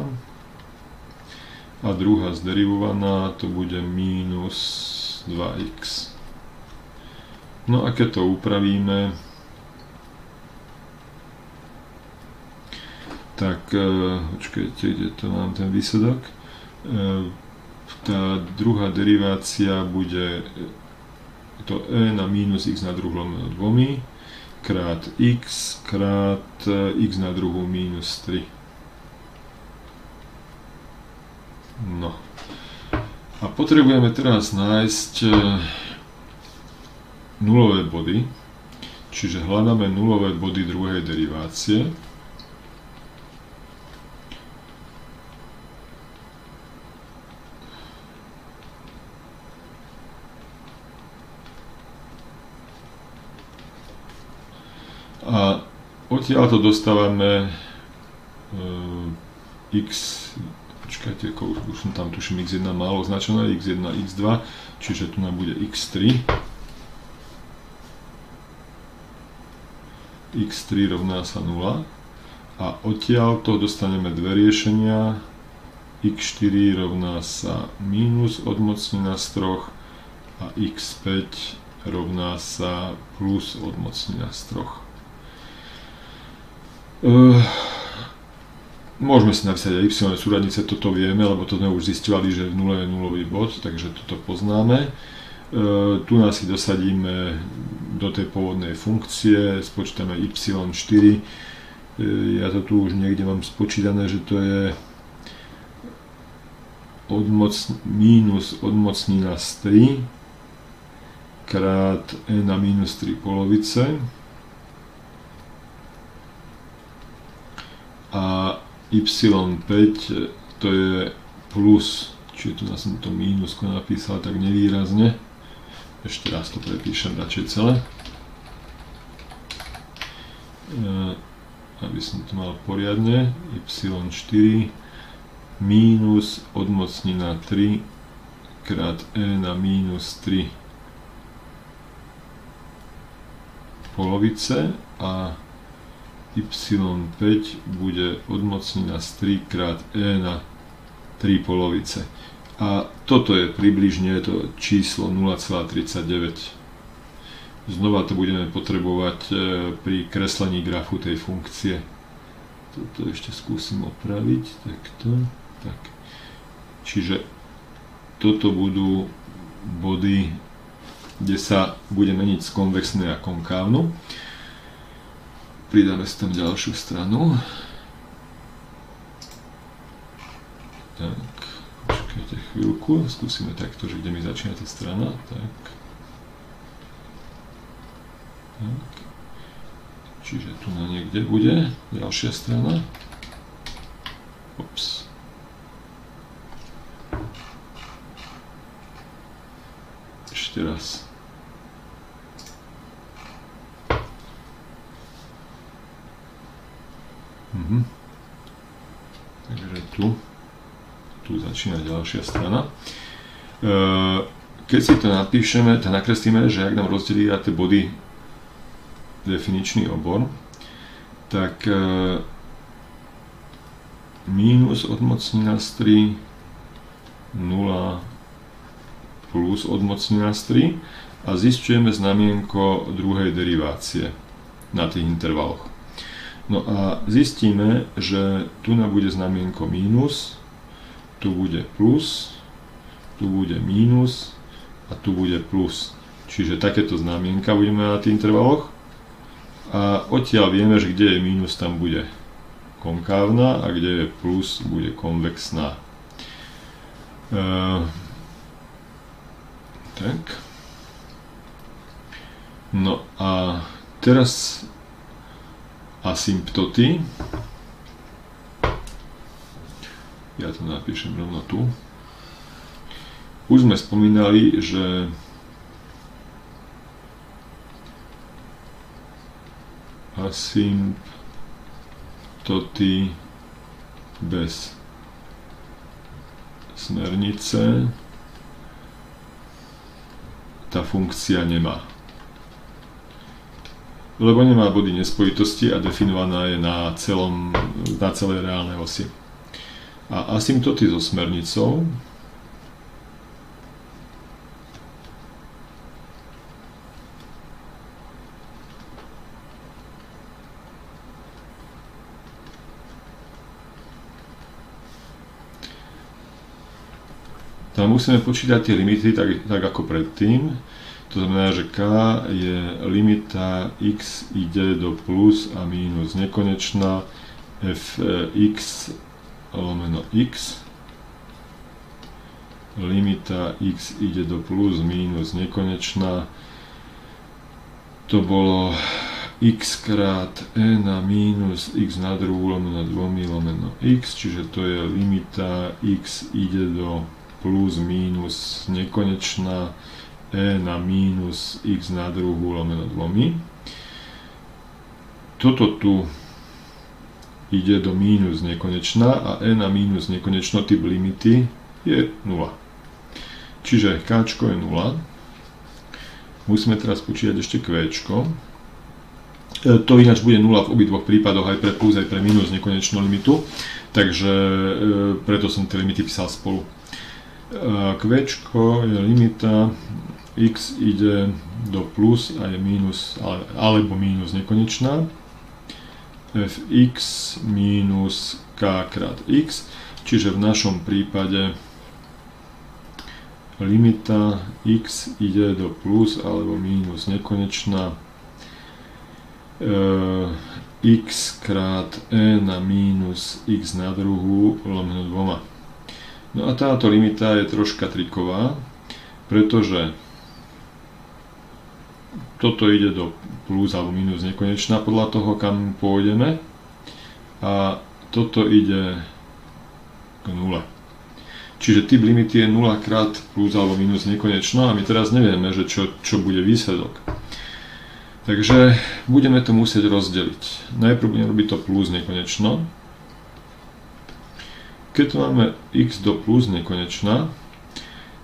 a druhá zderivovaná, to bude minus 2x. No a keď to upravíme, tak počkajte, kde to mám ten výsledok. Tá druhá derivácia bude to e na minus x na druhu lomeno 2 krát x na druhu minus 3. No. A potrebujeme teraz nájsť nulové body, čiže hľadáme nulové body druhej derivácie. A odtiaľto dostávame x, počkajte, už som tam tuším x1 málo označené, x1, x2, čiže tu nám bude x3. x3 rovná sa 0 a odtiaľto dostaneme dve riešenia, x4 rovná sa minus odmocnina z 3 a x5 rovná sa plus odmocnina z 3. Môžeme si napísať aj y súradnice, toto vieme, lebo to sme už zisťovali, že v nule je nulový bod, takže toto poznáme. Tu nás si dosadíme do tej pôvodnej funkcie, spočítame y4. Ja to tu už niekde mám spočítané, že to je minus odmocnina z 3 krát e na minus 3 polovice. A y5 to je plus, čiže tu som to mínusko napísal tak nevýrazne. Ešte raz to prepíšem radšej celé. Aby som to mal poriadne. y4 mínus odmocnina 3 krát e na minus 3 polovice a y5 bude odmocnina z 3 krát e na 3 polovice. A toto je približne to číslo 0,39. Znova to budeme potrebovať pri kreslení grafu tej funkcie. Toto ešte skúsim opraviť. Takto. Tak. Čiže toto budú body, kde sa bude meniť z konvexnej a konkávnu. Pridáme si tam ďalšiu stranu. Tak, počkajte chvíľku, skúsime takto, že kde mi začína tá strana. Tak. Čiže tu na niekde bude ďalšia strana. Ups. Ešte raz. Takže tu začína ďalšia strana. Keď si to napíšeme, tak nakreslíme, že ak nám rozdelí tie body definičný obor, tak mínus odmocnina z 3, 0 plus odmocnina z 3 a zisťujeme znamienko druhej derivácie na tých intervaloch. No a zistíme, že tu nám bude znamienko mínus, tu bude plus, tu bude mínus a tu bude plus. Čiže takéto znamienka budeme na tých intervaloch. A odtiaľ vieme, že kde je mínus, tam bude konkávna a kde je plus, bude konvexná. Tak. No a teraz asymptoty. Ja to napíšem rovno tu. Už sme spomínali, že asymptoty bez smernice tá funkcia nemá. Lebo nemá body nespojitosti a definovaná je na celej reálnej osi. A asymptoty so smernicou No a musíme počítať tie limity tak ako predtým. To znamená, že k je limita x ide do plus a mínus nekonečná fx lomeno x. Limita x ide do plus mínus nekonečná. To bolo x krát e na mínus x na druhú lomeno 2 lomeno x, čiže to je limita x ide do plus mínus nekonečná e na mínus x na druhú lomeno 2. Toto tu ide do mínus nekonečná a e na mínus nekonečno typ limity je 0. Čiže k je 0. Musíme teraz počítať ešte q. To ináč bude 0 v obidvoch prípadoch, aj pre plus, aj pre mínus nekonečnú limitu. Takže preto som tie limity písal spolu. Q je limita x ide do plus a je mínus alebo mínus nekonečná. Fx mínus k krát x. Čiže v našom prípade limita x ide do plus alebo mínus nekonečná x krát e na mínus x na druhú lomeno 2. No a táto limita je troška triková, pretože toto ide do plus alebo mínus nekonečná podľa toho, kam pôjdeme, a toto ide k 0. Čiže typ limity je 0 krát plus alebo mínus nekonečno a my teraz nevieme, že čo bude výsledok. Takže budeme to musieť rozdeliť. Najprv budeme robiť to plus nekonečno. Keď tu máme x do plus nekonečná,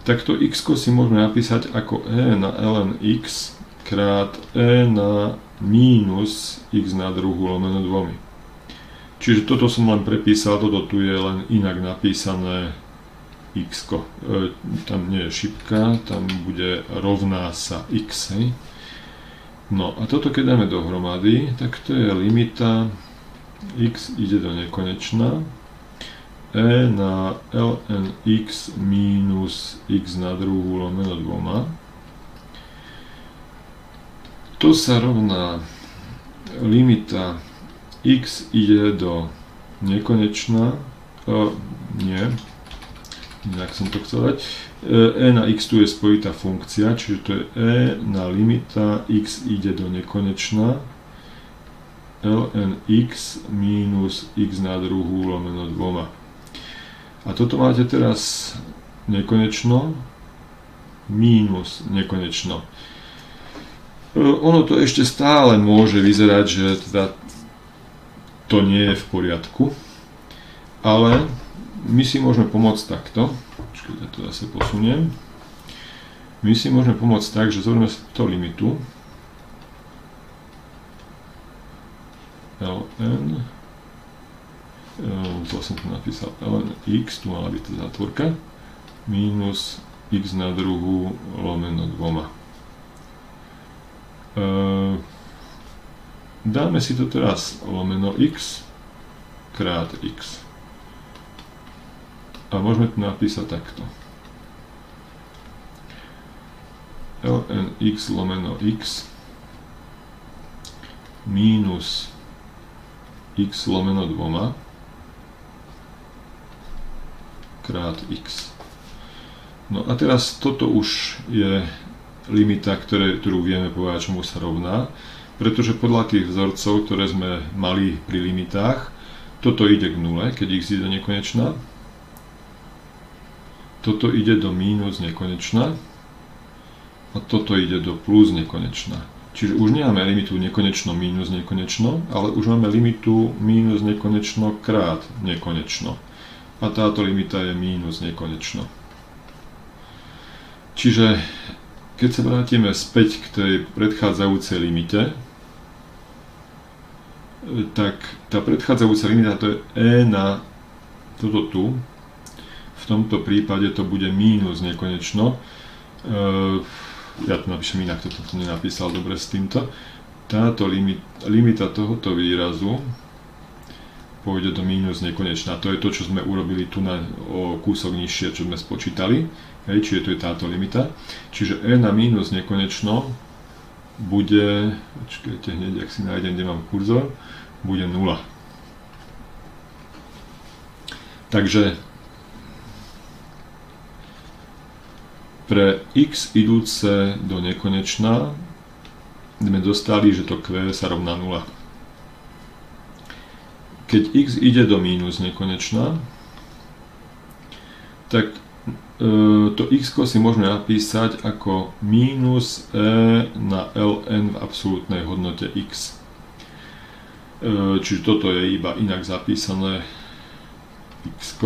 tak to x si môžeme napísať ako e na ln x krát e na mínus x na druhú lomeno 2. Čiže toto som len prepísal, toto tu je len inak napísané x. Tam nie je šipka, tam bude rovná sa x. Hej. No a toto keď dáme dohromady, tak to je limita x ide do nekonečná e na ln x mínus x na druhú lomeno 2. To sa rovná limita x ide do nekonečná, inak som to chcel dať, e na x tu je spojitá funkcia, čiže to je e na limita x ide do nekonečná ln x mínus x na druhú lomeno 2. A toto máte teraz nekonečno mínus nekonečno. Ono to ešte stále môže vyzerať, že teda to nie je v poriadku, ale my si môžeme pomôcť takto. Počkajte, to zase posuniem. My si môžeme pomôcť tak, že zoberieme si to limitu ln, zle som tu napísal, ln x, tu mala byť tá zátvorka, mínus x na druhú lomeno 2. Dáme si to teraz lomeno x krát x. A môžeme tu napísať takto. ln x lomeno x mínus x lomeno 2 krát x. No a teraz toto už je limita, ktorú vieme povedať, čomu sa rovná, pretože podľa tých vzorcov, ktoré sme mali pri limitách, toto ide k 0, keď x ide do nekonečná. Toto ide do mínus nekonečná a toto ide do plus nekonečná. Čiže už nemáme limitu nekonečno mínus nekonečno, ale už máme limitu mínus nekonečno krát nekonečno. A táto limita je mínus nekonečno. Čiže keď sa vrátime späť k tej predchádzajúcej limite, tak tá predchádzajúca limita to je e na toto tu. V tomto prípade to bude mínus nekonečno. Ja to napíšem inak, toto som nenapísal dobre s týmto. Táto limita tohoto výrazu pôjde do mínus nekonečná. To je to, čo sme urobili tu na o kúsok nižšie, čo sme spočítali. Hej, čiže to je táto limita. Čiže e na mínus nekonečno bude, počkajte hneď, ak si nájdem, kde mám kurzor, bude 0. Takže pre x idúce do nekonečna sme dostali, že to q sa rovná 0. Keď x ide do mínus nekonečna, tak to x si môžeme napísať ako mínus e na ln v absolútnej hodnote x. Čiže toto je iba inak zapísané x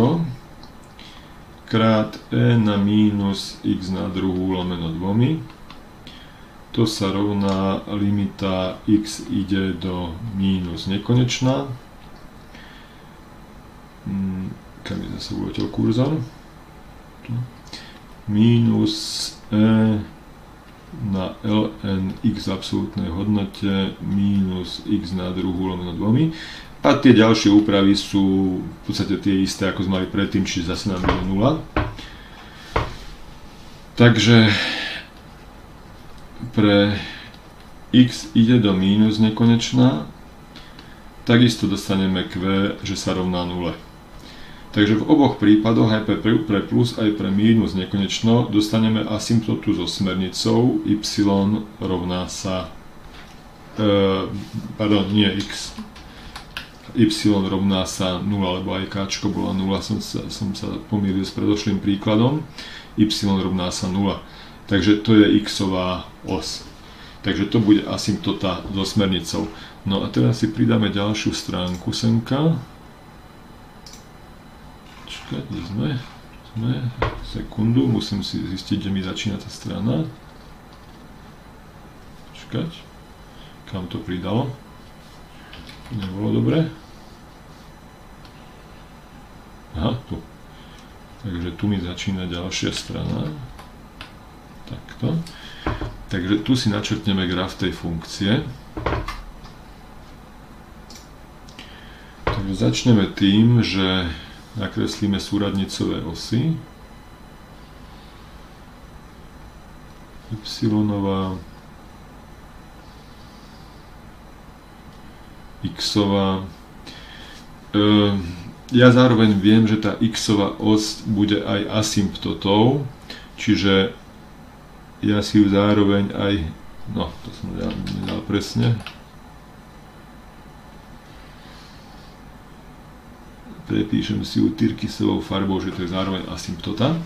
krát e na mínus x na druhú lomeno 2. To sa rovná limita x ide do mínus nekonečna. Kam je zase uletel kurzor? Mínus e na ln x v absolútnej hodnote mínus x na druhú lomeno 2. A tie ďalšie úpravy sú v podstate tie isté, ako sme mali predtým, čiže zase nám bude 0. Takže pre x ide do mínus nekonečna, takisto dostaneme q, že sa rovná 0. Takže v oboch prípadoch, aj pre plus, aj pre mínus nekonečno, dostaneme asymptotu so smernicou y rovná sa, nie x, y rovná sa 0, lebo aj k bola 0, som sa pomýlil s predošlým príkladom, y rovná sa 0. Takže to je x-ová os. Takže to bude asymptota so smernicou. No a teraz si pridáme ďalšiu stránku semka. Kde sme? Sekundu, musím si zistiť, kde mi začína tá strana. Počkať. Kam to pridalo? To nebolo dobre. Aha, tu. Takže tu mi začína ďalšia strana. Takto. Takže tu si načrtneme graf tej funkcie. Takže začneme tým, že nakreslíme súradnicové osy. Y-ová, X-ová. Ja zároveň viem, že tá X-ová os bude aj asymptotou, čiže ja si ju zároveň aj, no to som nedal presne, prepíšem si ju tyrkysovou farbou, že to je zároveň asymptota.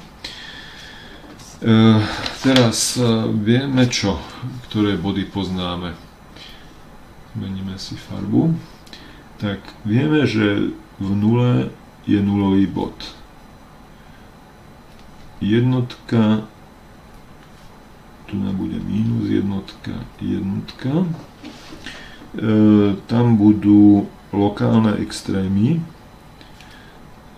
Teraz vieme čo, ktoré body poznáme. Zmeníme si farbu. Tak vieme, že v nule je nulový bod. Jednotka, tu nám bude mínus jednotka, tam budú lokálne extrémy.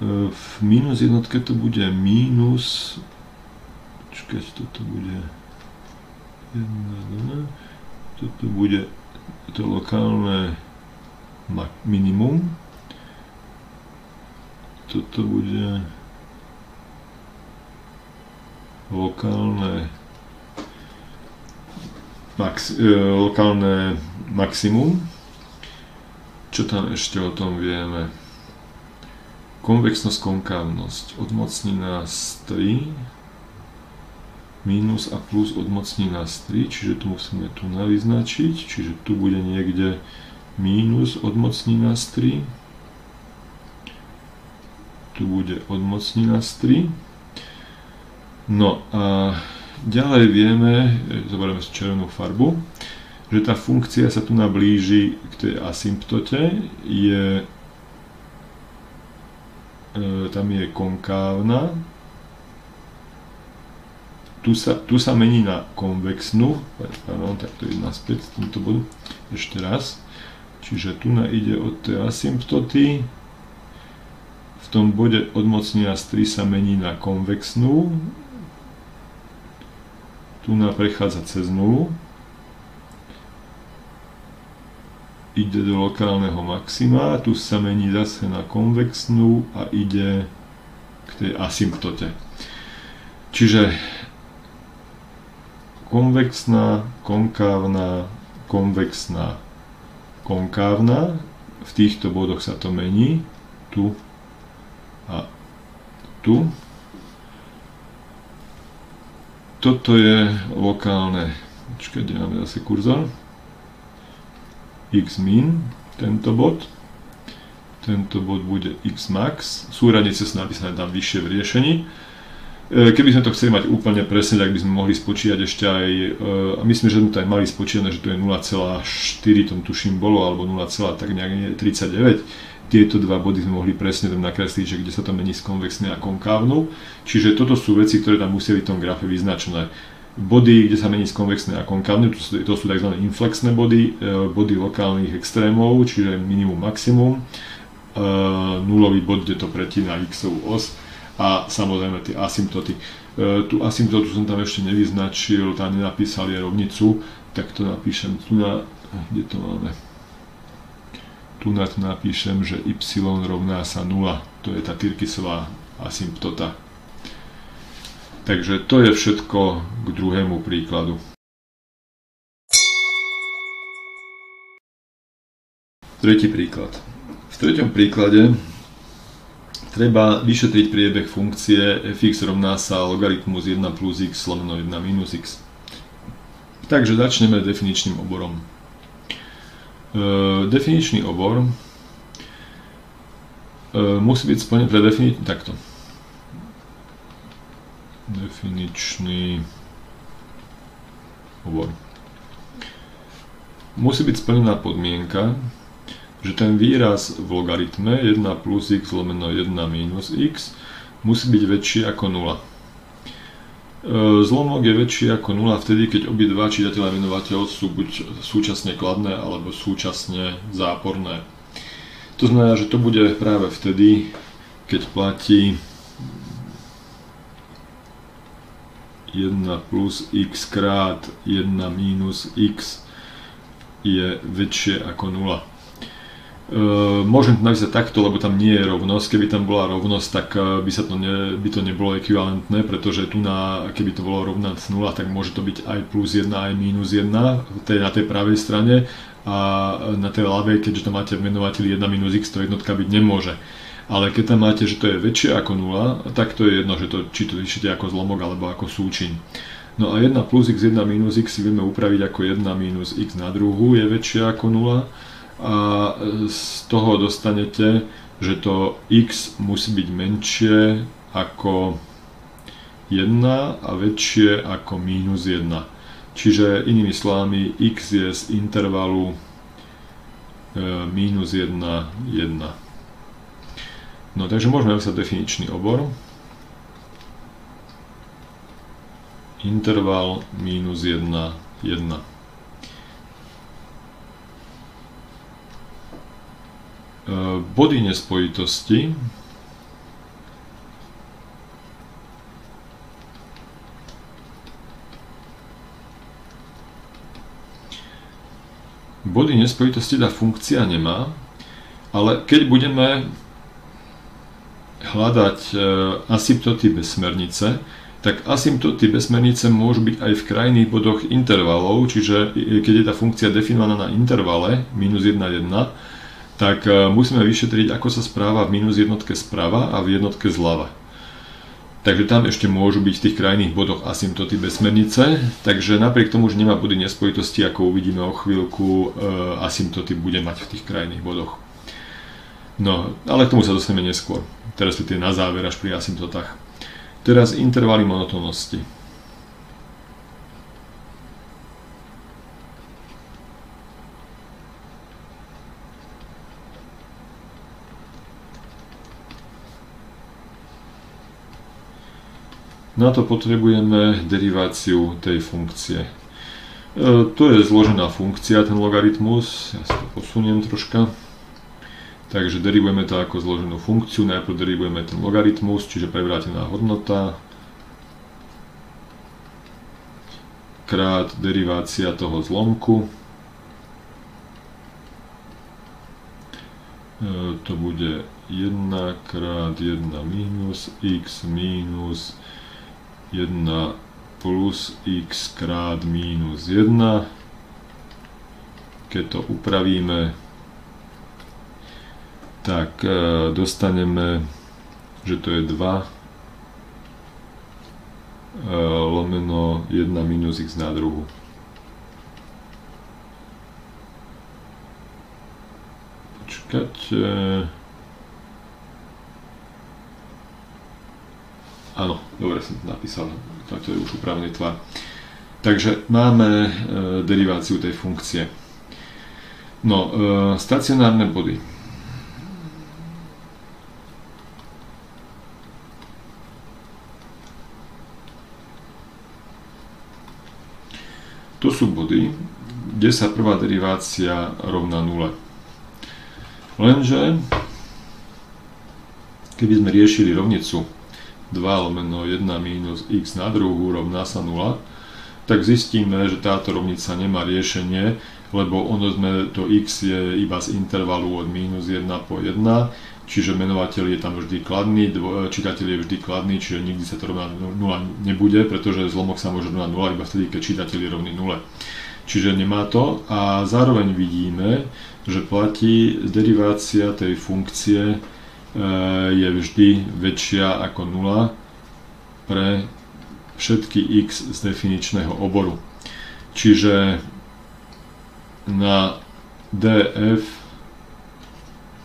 V mínus jednotke to bude mínus, počkať, toto bude 1, 2, toto bude to lokálne minimum, toto bude lokálne maximum. Čo tam ešte o tom vieme? Konvexnosť, konkávnosť, odmocnina z 3, mínus a plus odmocnina z 3, čiže to musíme tu navyznačiť, čiže tu bude niekde mínus odmocnina z 3, tu bude odmocnina z 3. No a ďalej vieme, zoberieme si červenú farbu, že tá funkcia sa tu nablíži k tej asymptote, tam je konkávna, tu sa mení na konvexnú, pardon, tak to je naspäť z tomto bodu, ešte raz, čiže tu ide od tej asymptoty, v tom bode odmocnina z 3 sa mení na konvexnú, tu prechádza cez nulu, ide do lokálneho maxima, tu sa mení zase na konvexnú a ide k tej asymptote. Čiže konvexná, konkávna, konvexná, konkávna, v týchto bodoch sa to mení, tu a tu. Toto je lokálne, počkaj, kde máme zase kurzor, x min, tento bod bude x max, súradnice sú napísané tam vyššie v riešení. Keby sme to chceli mať úplne presne, tak by sme mohli spočítať ešte aj, a myslím, že sme to aj mali spočítané, že to je 0,4, tom tuším bolo, alebo 0,39. Tieto dva body sme mohli presne tam nakresliť, že kde sa to mení z konvexnej a konkávnu. Čiže toto sú veci, ktoré tam musia byť v tom grafe vyznačené. Body, kde sa mení z konvexnej a konkávnej, to sú tzv. Inflexné body, body lokálnych extrémov, čiže minimum, maximum, nulový bod, kde to pretína x-ovú os, a samozrejme tie asymptoty. Tú asymptotu som tam ešte nevyznačil, tam nenapísal je rovnicu, tak to napíšem tu na, kde to máme? Tu na to napíšem, že y rovná sa 0, to je tá Tyrkisová asymptota. Takže to je všetko k druhému príkladu. Tretí príklad. V treťom príklade treba vyšetriť priebeh funkcie fx rovná sa logaritmus 1 plus x lomeno 1 minus x. Takže začneme definičným oborom. Definičný obor musí byť splnený pre takto. Definičný obor. Musí byť splnená podmienka, že ten výraz v logaritme 1 plus x lomeno 1 minus x musí byť väčší ako 0. Zlomok je väčší ako 0 vtedy, keď obidva čitateľ a menovateľ sú buď súčasne kladné alebo súčasne záporné. To znamená, že to bude práve vtedy, keď platí 1 plus x krát 1 minus x je väčšie ako 0. Môžem to napísať takto, lebo tam nie je rovnosť. Keby tam bola rovnosť, tak by to nebolo ekvivalentné, pretože tu keby to bolo rovná 0, tak môže to byť aj plus 1, aj minus 1 na tej pravej strane, a na tej ľavej, keďže tam máte v menovateli 1 minus x, to jednotka byť nemôže. Ale keď tam máte, že to je väčšie ako 0, tak to je jedno, že či to vyšete ako zlomok alebo ako súčin. No a 1 plus x, 1 minus x si vieme upraviť ako 1 minus x na druhu je väčšie ako 0. A z toho dostanete, že to x musí byť menšie ako 1 a väčšie ako minus 1. Čiže inými slovami x je z intervalu minus 1, 1. No takže môžeme napísať definičný obor. Interval minus 1, 1. Body nespojitosti tá funkcia nemá, ale keď budeme hľadať asymptoty bez smernice, tak asymptoty bez smernice môžu byť aj v krajných bodoch intervalov, čiže keď je tá funkcia definovaná na intervale minus 1, 1, tak musíme vyšetriť, ako sa správa v minus jednotke sprava a v jednotke zľava. Takže tam ešte môžu byť v tých krajných bodoch asymptoty bez smernice, takže napriek tomu, že nemá body nespojitosti, ako uvidíme o chvíľku, asymptoty bude mať v tých krajných bodoch. No, ale k tomu sa dostaneme neskôr. Teraz sú tie na záver až pri asymptotách. Teraz intervaly monotónnosti. Na to potrebujeme deriváciu tej funkcie. To je zložená funkcia, ten logaritmus. Ja si to posuniem troška. Takže derivujeme to ako zloženú funkciu. Najprv derivujeme ten logaritmus, čiže prevrátená hodnota krát derivácia toho zlomku to bude 1 krát 1 minus x minus 1 plus x krát minus 1. Keď to upravíme, tak dostaneme, že to je 2 lomeno 1 minus x na druhu. Počkať. Áno, dobre som to napísal, to je už upravený tvar. Takže máme deriváciu tej funkcie. No, stacionárne body. To sú body, kde sa prvá derivácia rovná 0. Lenže, keby sme riešili rovnicu 2 lomeno 1 minus x na druhu rovná sa 0, tak zistíme, že táto rovnica nemá riešenie, lebo to x je iba z intervalu od minus 1 po 1, čiže menovateľ je tam vždy kladný, čitateľ je vždy kladný, čiže nikdy sa to rovná 0 nebude, pretože zlomok sa môže rovnať 0 iba vtedy, keď čitateľ je rovný 0. Čiže nemá to a zároveň vidíme, že platí derivácia tej funkcie je vždy väčšia ako 0 pre všetky x z definičného oboru. Čiže na df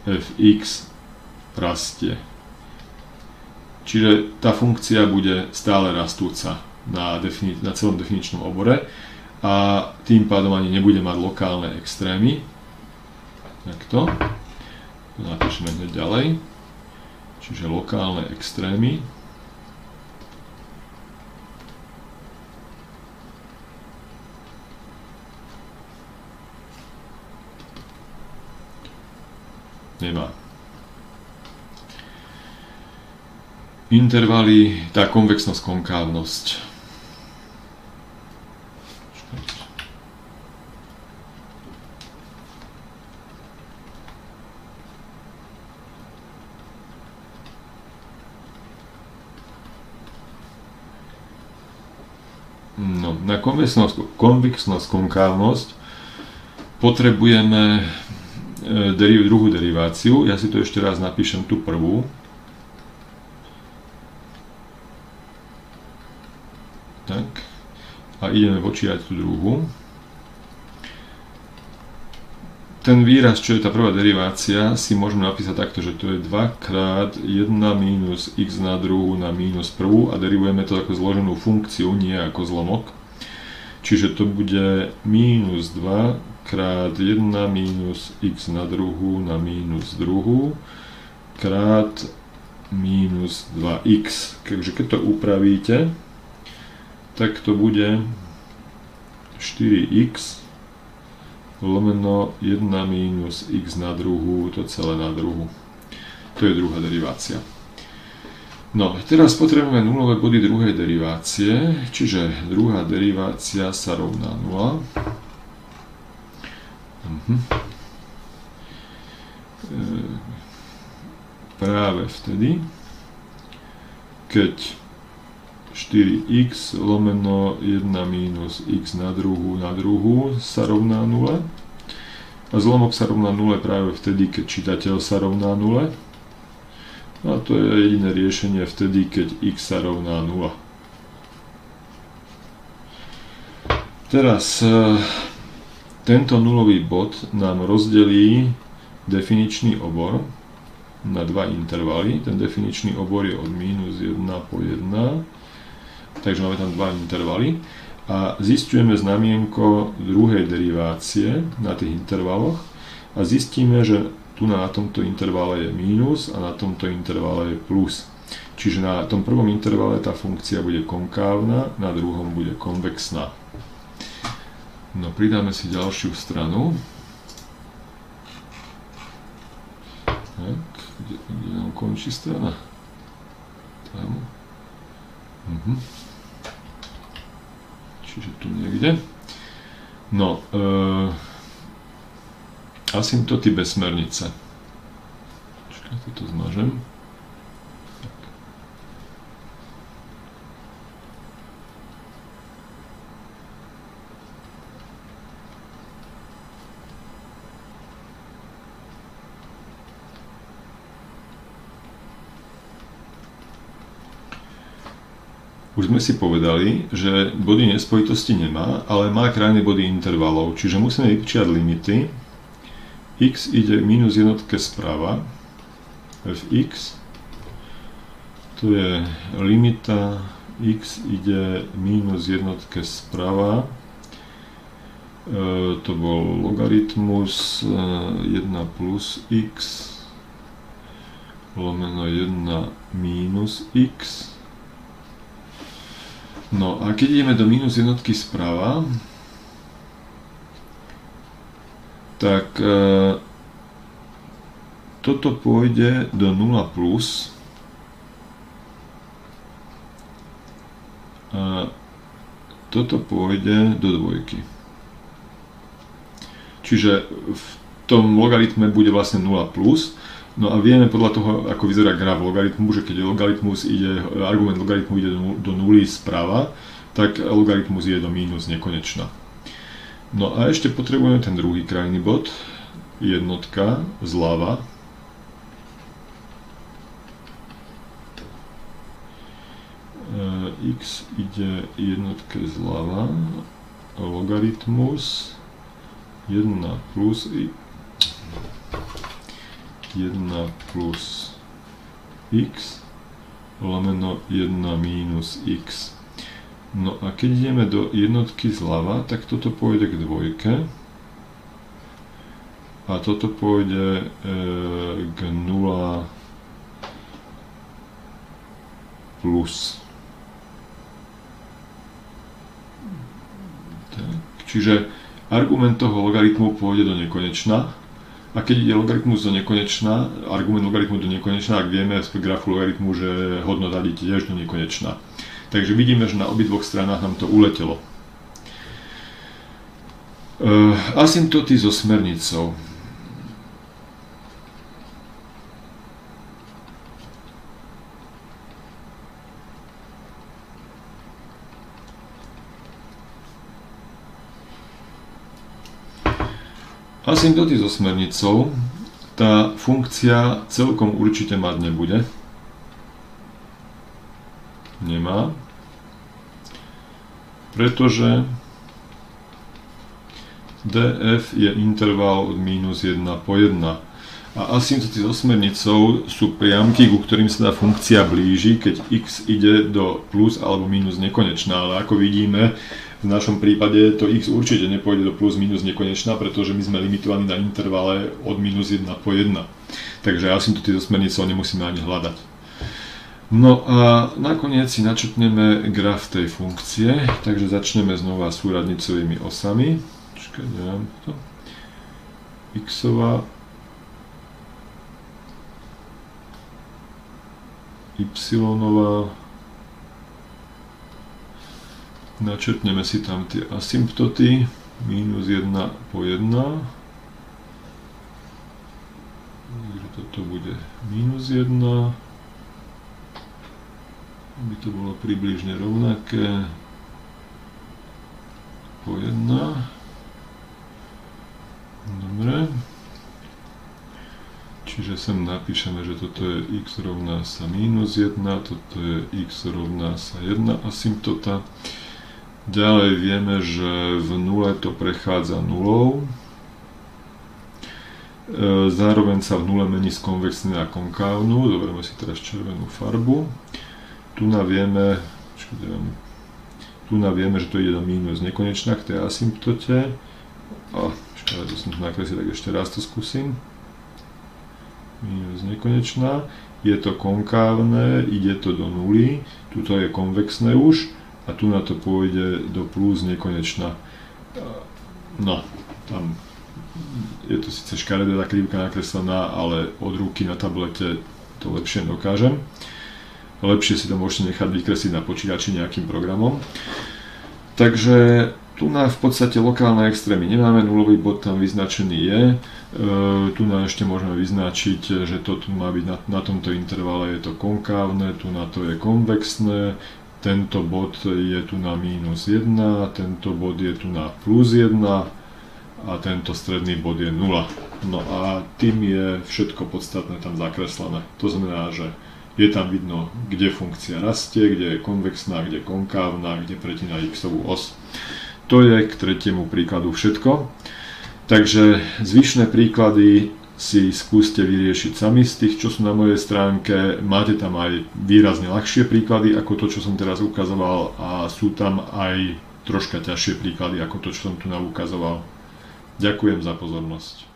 fx rastie. Čiže tá funkcia bude stále rastúca na celom definičnom obore a tým pádom ani nebude mať lokálne extrémy. Takto. Napíšeme hneď ďalej. Čiže lokálne extrémy. Nemá. Intervaly, tá konvexnosť, konkávnosť. No, na konvexnosť, konkávnosť potrebujeme druhú deriváciu. Ja si to ešte raz napíšem, tú prvú. Tak. A ideme počítať tú druhú. Ten výraz, čo je tá prvá derivácia, si môžeme napísať takto, že to je 2 krát 1 minus x na druhú na minus prvú a derivujeme to ako zloženú funkciu, nie ako zlomok. Čiže to bude minus 2 krát 1 minus x na druhú na minus druhú krát minus 2x. Takže keď to upravíte, tak to bude 4x lomeno 1 minus x na druhú, to celé na druhú. To je druhá derivácia. No, teraz potrebujeme nulové body druhej derivácie, čiže druhá derivácia sa rovná 0. Práve vtedy, keď 4x lomeno 1 minus x na druhú sa rovná 0 a zlomok sa rovná 0 práve vtedy, keď čitateľ sa rovná 0. A to je jediné riešenie vtedy, keď x sa rovná 0. Teraz tento nulový bod nám rozdelí definičný obor na dva intervaly. Ten definičný obor je od minus 1 po 1. Takže máme tam dva intervaly. A zisťujeme znamienko druhej derivácie na tých intervaloch a zistíme, že tu na tomto intervale je mínus a na tomto intervale je plus. Čiže na tom prvom intervale tá funkcia bude konkávna, na druhom bude konvexná. No, pridáme si ďalšiu stranu. Tak, kde nám končí strana? Tam. Čiže tu niekde. No, asymptoty bez smernice. Ja toto zmažem. Už sme si povedali, že body nespojitosti nemá, ale má krajné body intervalov, čiže musíme vypočítať limity. X ide minus jednotke sprava, fx, to je limita, x ide minus jednotke sprava, to bol logaritmus 1 plus x lomeno 1 minus x. No a keď ideme do minus jednotky sprava, tak toto pôjde do 0 plus a toto pôjde do dvojky. Čiže v tom logaritme bude vlastne 0 plus. No a vieme podľa toho, ako vyzerá graf logaritmu, že keď argument logaritmu ide do nuly sprava, tak logaritmus ide do mínus nekonečna. No a ešte potrebujeme ten druhý krajný bod, jednotka zľava. X ide jednotke zľava, logaritmus 1 plus 1 plus x lomeno 1 mínus x. No a keď ideme do jednotky zľava, tak toto pôjde k dvojke a toto pôjde k 0 plus. Tak, čiže argument toho logaritmu pôjde do nekonečna. A keď ide logaritmus do nekonečna, argument logaritmu do nekonečna, ak vieme z grafu logaritmu, že hodnota ide tiež do nekonečna. Takže vidíme, že na obidvoch stranách nám to uletelo. Asymptoty so smernicou. Asymptoty so smernicou tá funkcia celkom určite mať nebude. Nemá. Pretože df je interval od minus 1 po 1. A asymptoty so smernicou sú priamky, ku ktorým sa tá funkcia blíži, keď x ide do plus alebo minus nekonečná. Ale ako vidíme, v našom prípade to x určite nepôjde do plus minus nekonečná, pretože my sme limitovaní na intervale od minus 1 po 1. Takže asymptoty so smernicou nemusíme ani hľadať. No a nakoniec si načrtneme graf tej funkcie, takže začneme znova súradnicovými osami. Čakaj, neviem to. X-ová, Y-ová. Načrtneme si tam tie asymptoty, minus 1 po 1. Takže toto bude minus 1. Aby to bolo približne rovnaké. Po 1. Dobre. Čiže sem napíšeme, že toto je x rovná sa minus 1, toto je x rovná sa 1 asymptota. Ďalej vieme, že v nule to prechádza nulou. Zároveň sa v nule mení z konvexnej na konkávnu. Zoberieme si teraz červenú farbu. Tu vieme, že to ide do mínus nekonečna k tej asymptote. Škoda, to som tu nakreslil, tak ešte raz to skúsim. Mínus nekonečná. Je to konkávne, ide to do nuly. Tuto je konvexné už. A tu na to pôjde do plus nekonečna. No, tam je to síce škaredá tá krivka nakreslená, ale od ruky na tablete to lepšie dokážem. Lepšie si to môžete nechať vykresliť na počítači nejakým programom. Takže Tu v podstate lokálne extrémy nemáme, nulový bod tam vyznačený je. Tu ešte môžeme vyznačiť, že to tu má byť na tomto intervale je to konkávne, tu na to je konvexné, tento bod je tu na -1, tento bod je tu na +1 a tento stredný bod je 0. No a tým je všetko podstatné tam zakreslené. To znamená, že je tam vidno, kde funkcia rastie, kde je konvexná, kde je konkávna, kde pretína x-ovú os. To je k tretiemu príkladu všetko. Takže zvyšné príklady si skúste vyriešiť sami z tých, čo sú na mojej stránke. Máte tam aj výrazne ľahšie príklady ako to, čo som teraz ukazoval, a sú tam aj troška ťažšie príklady ako to, čo som tu ukazoval. Ďakujem za pozornosť.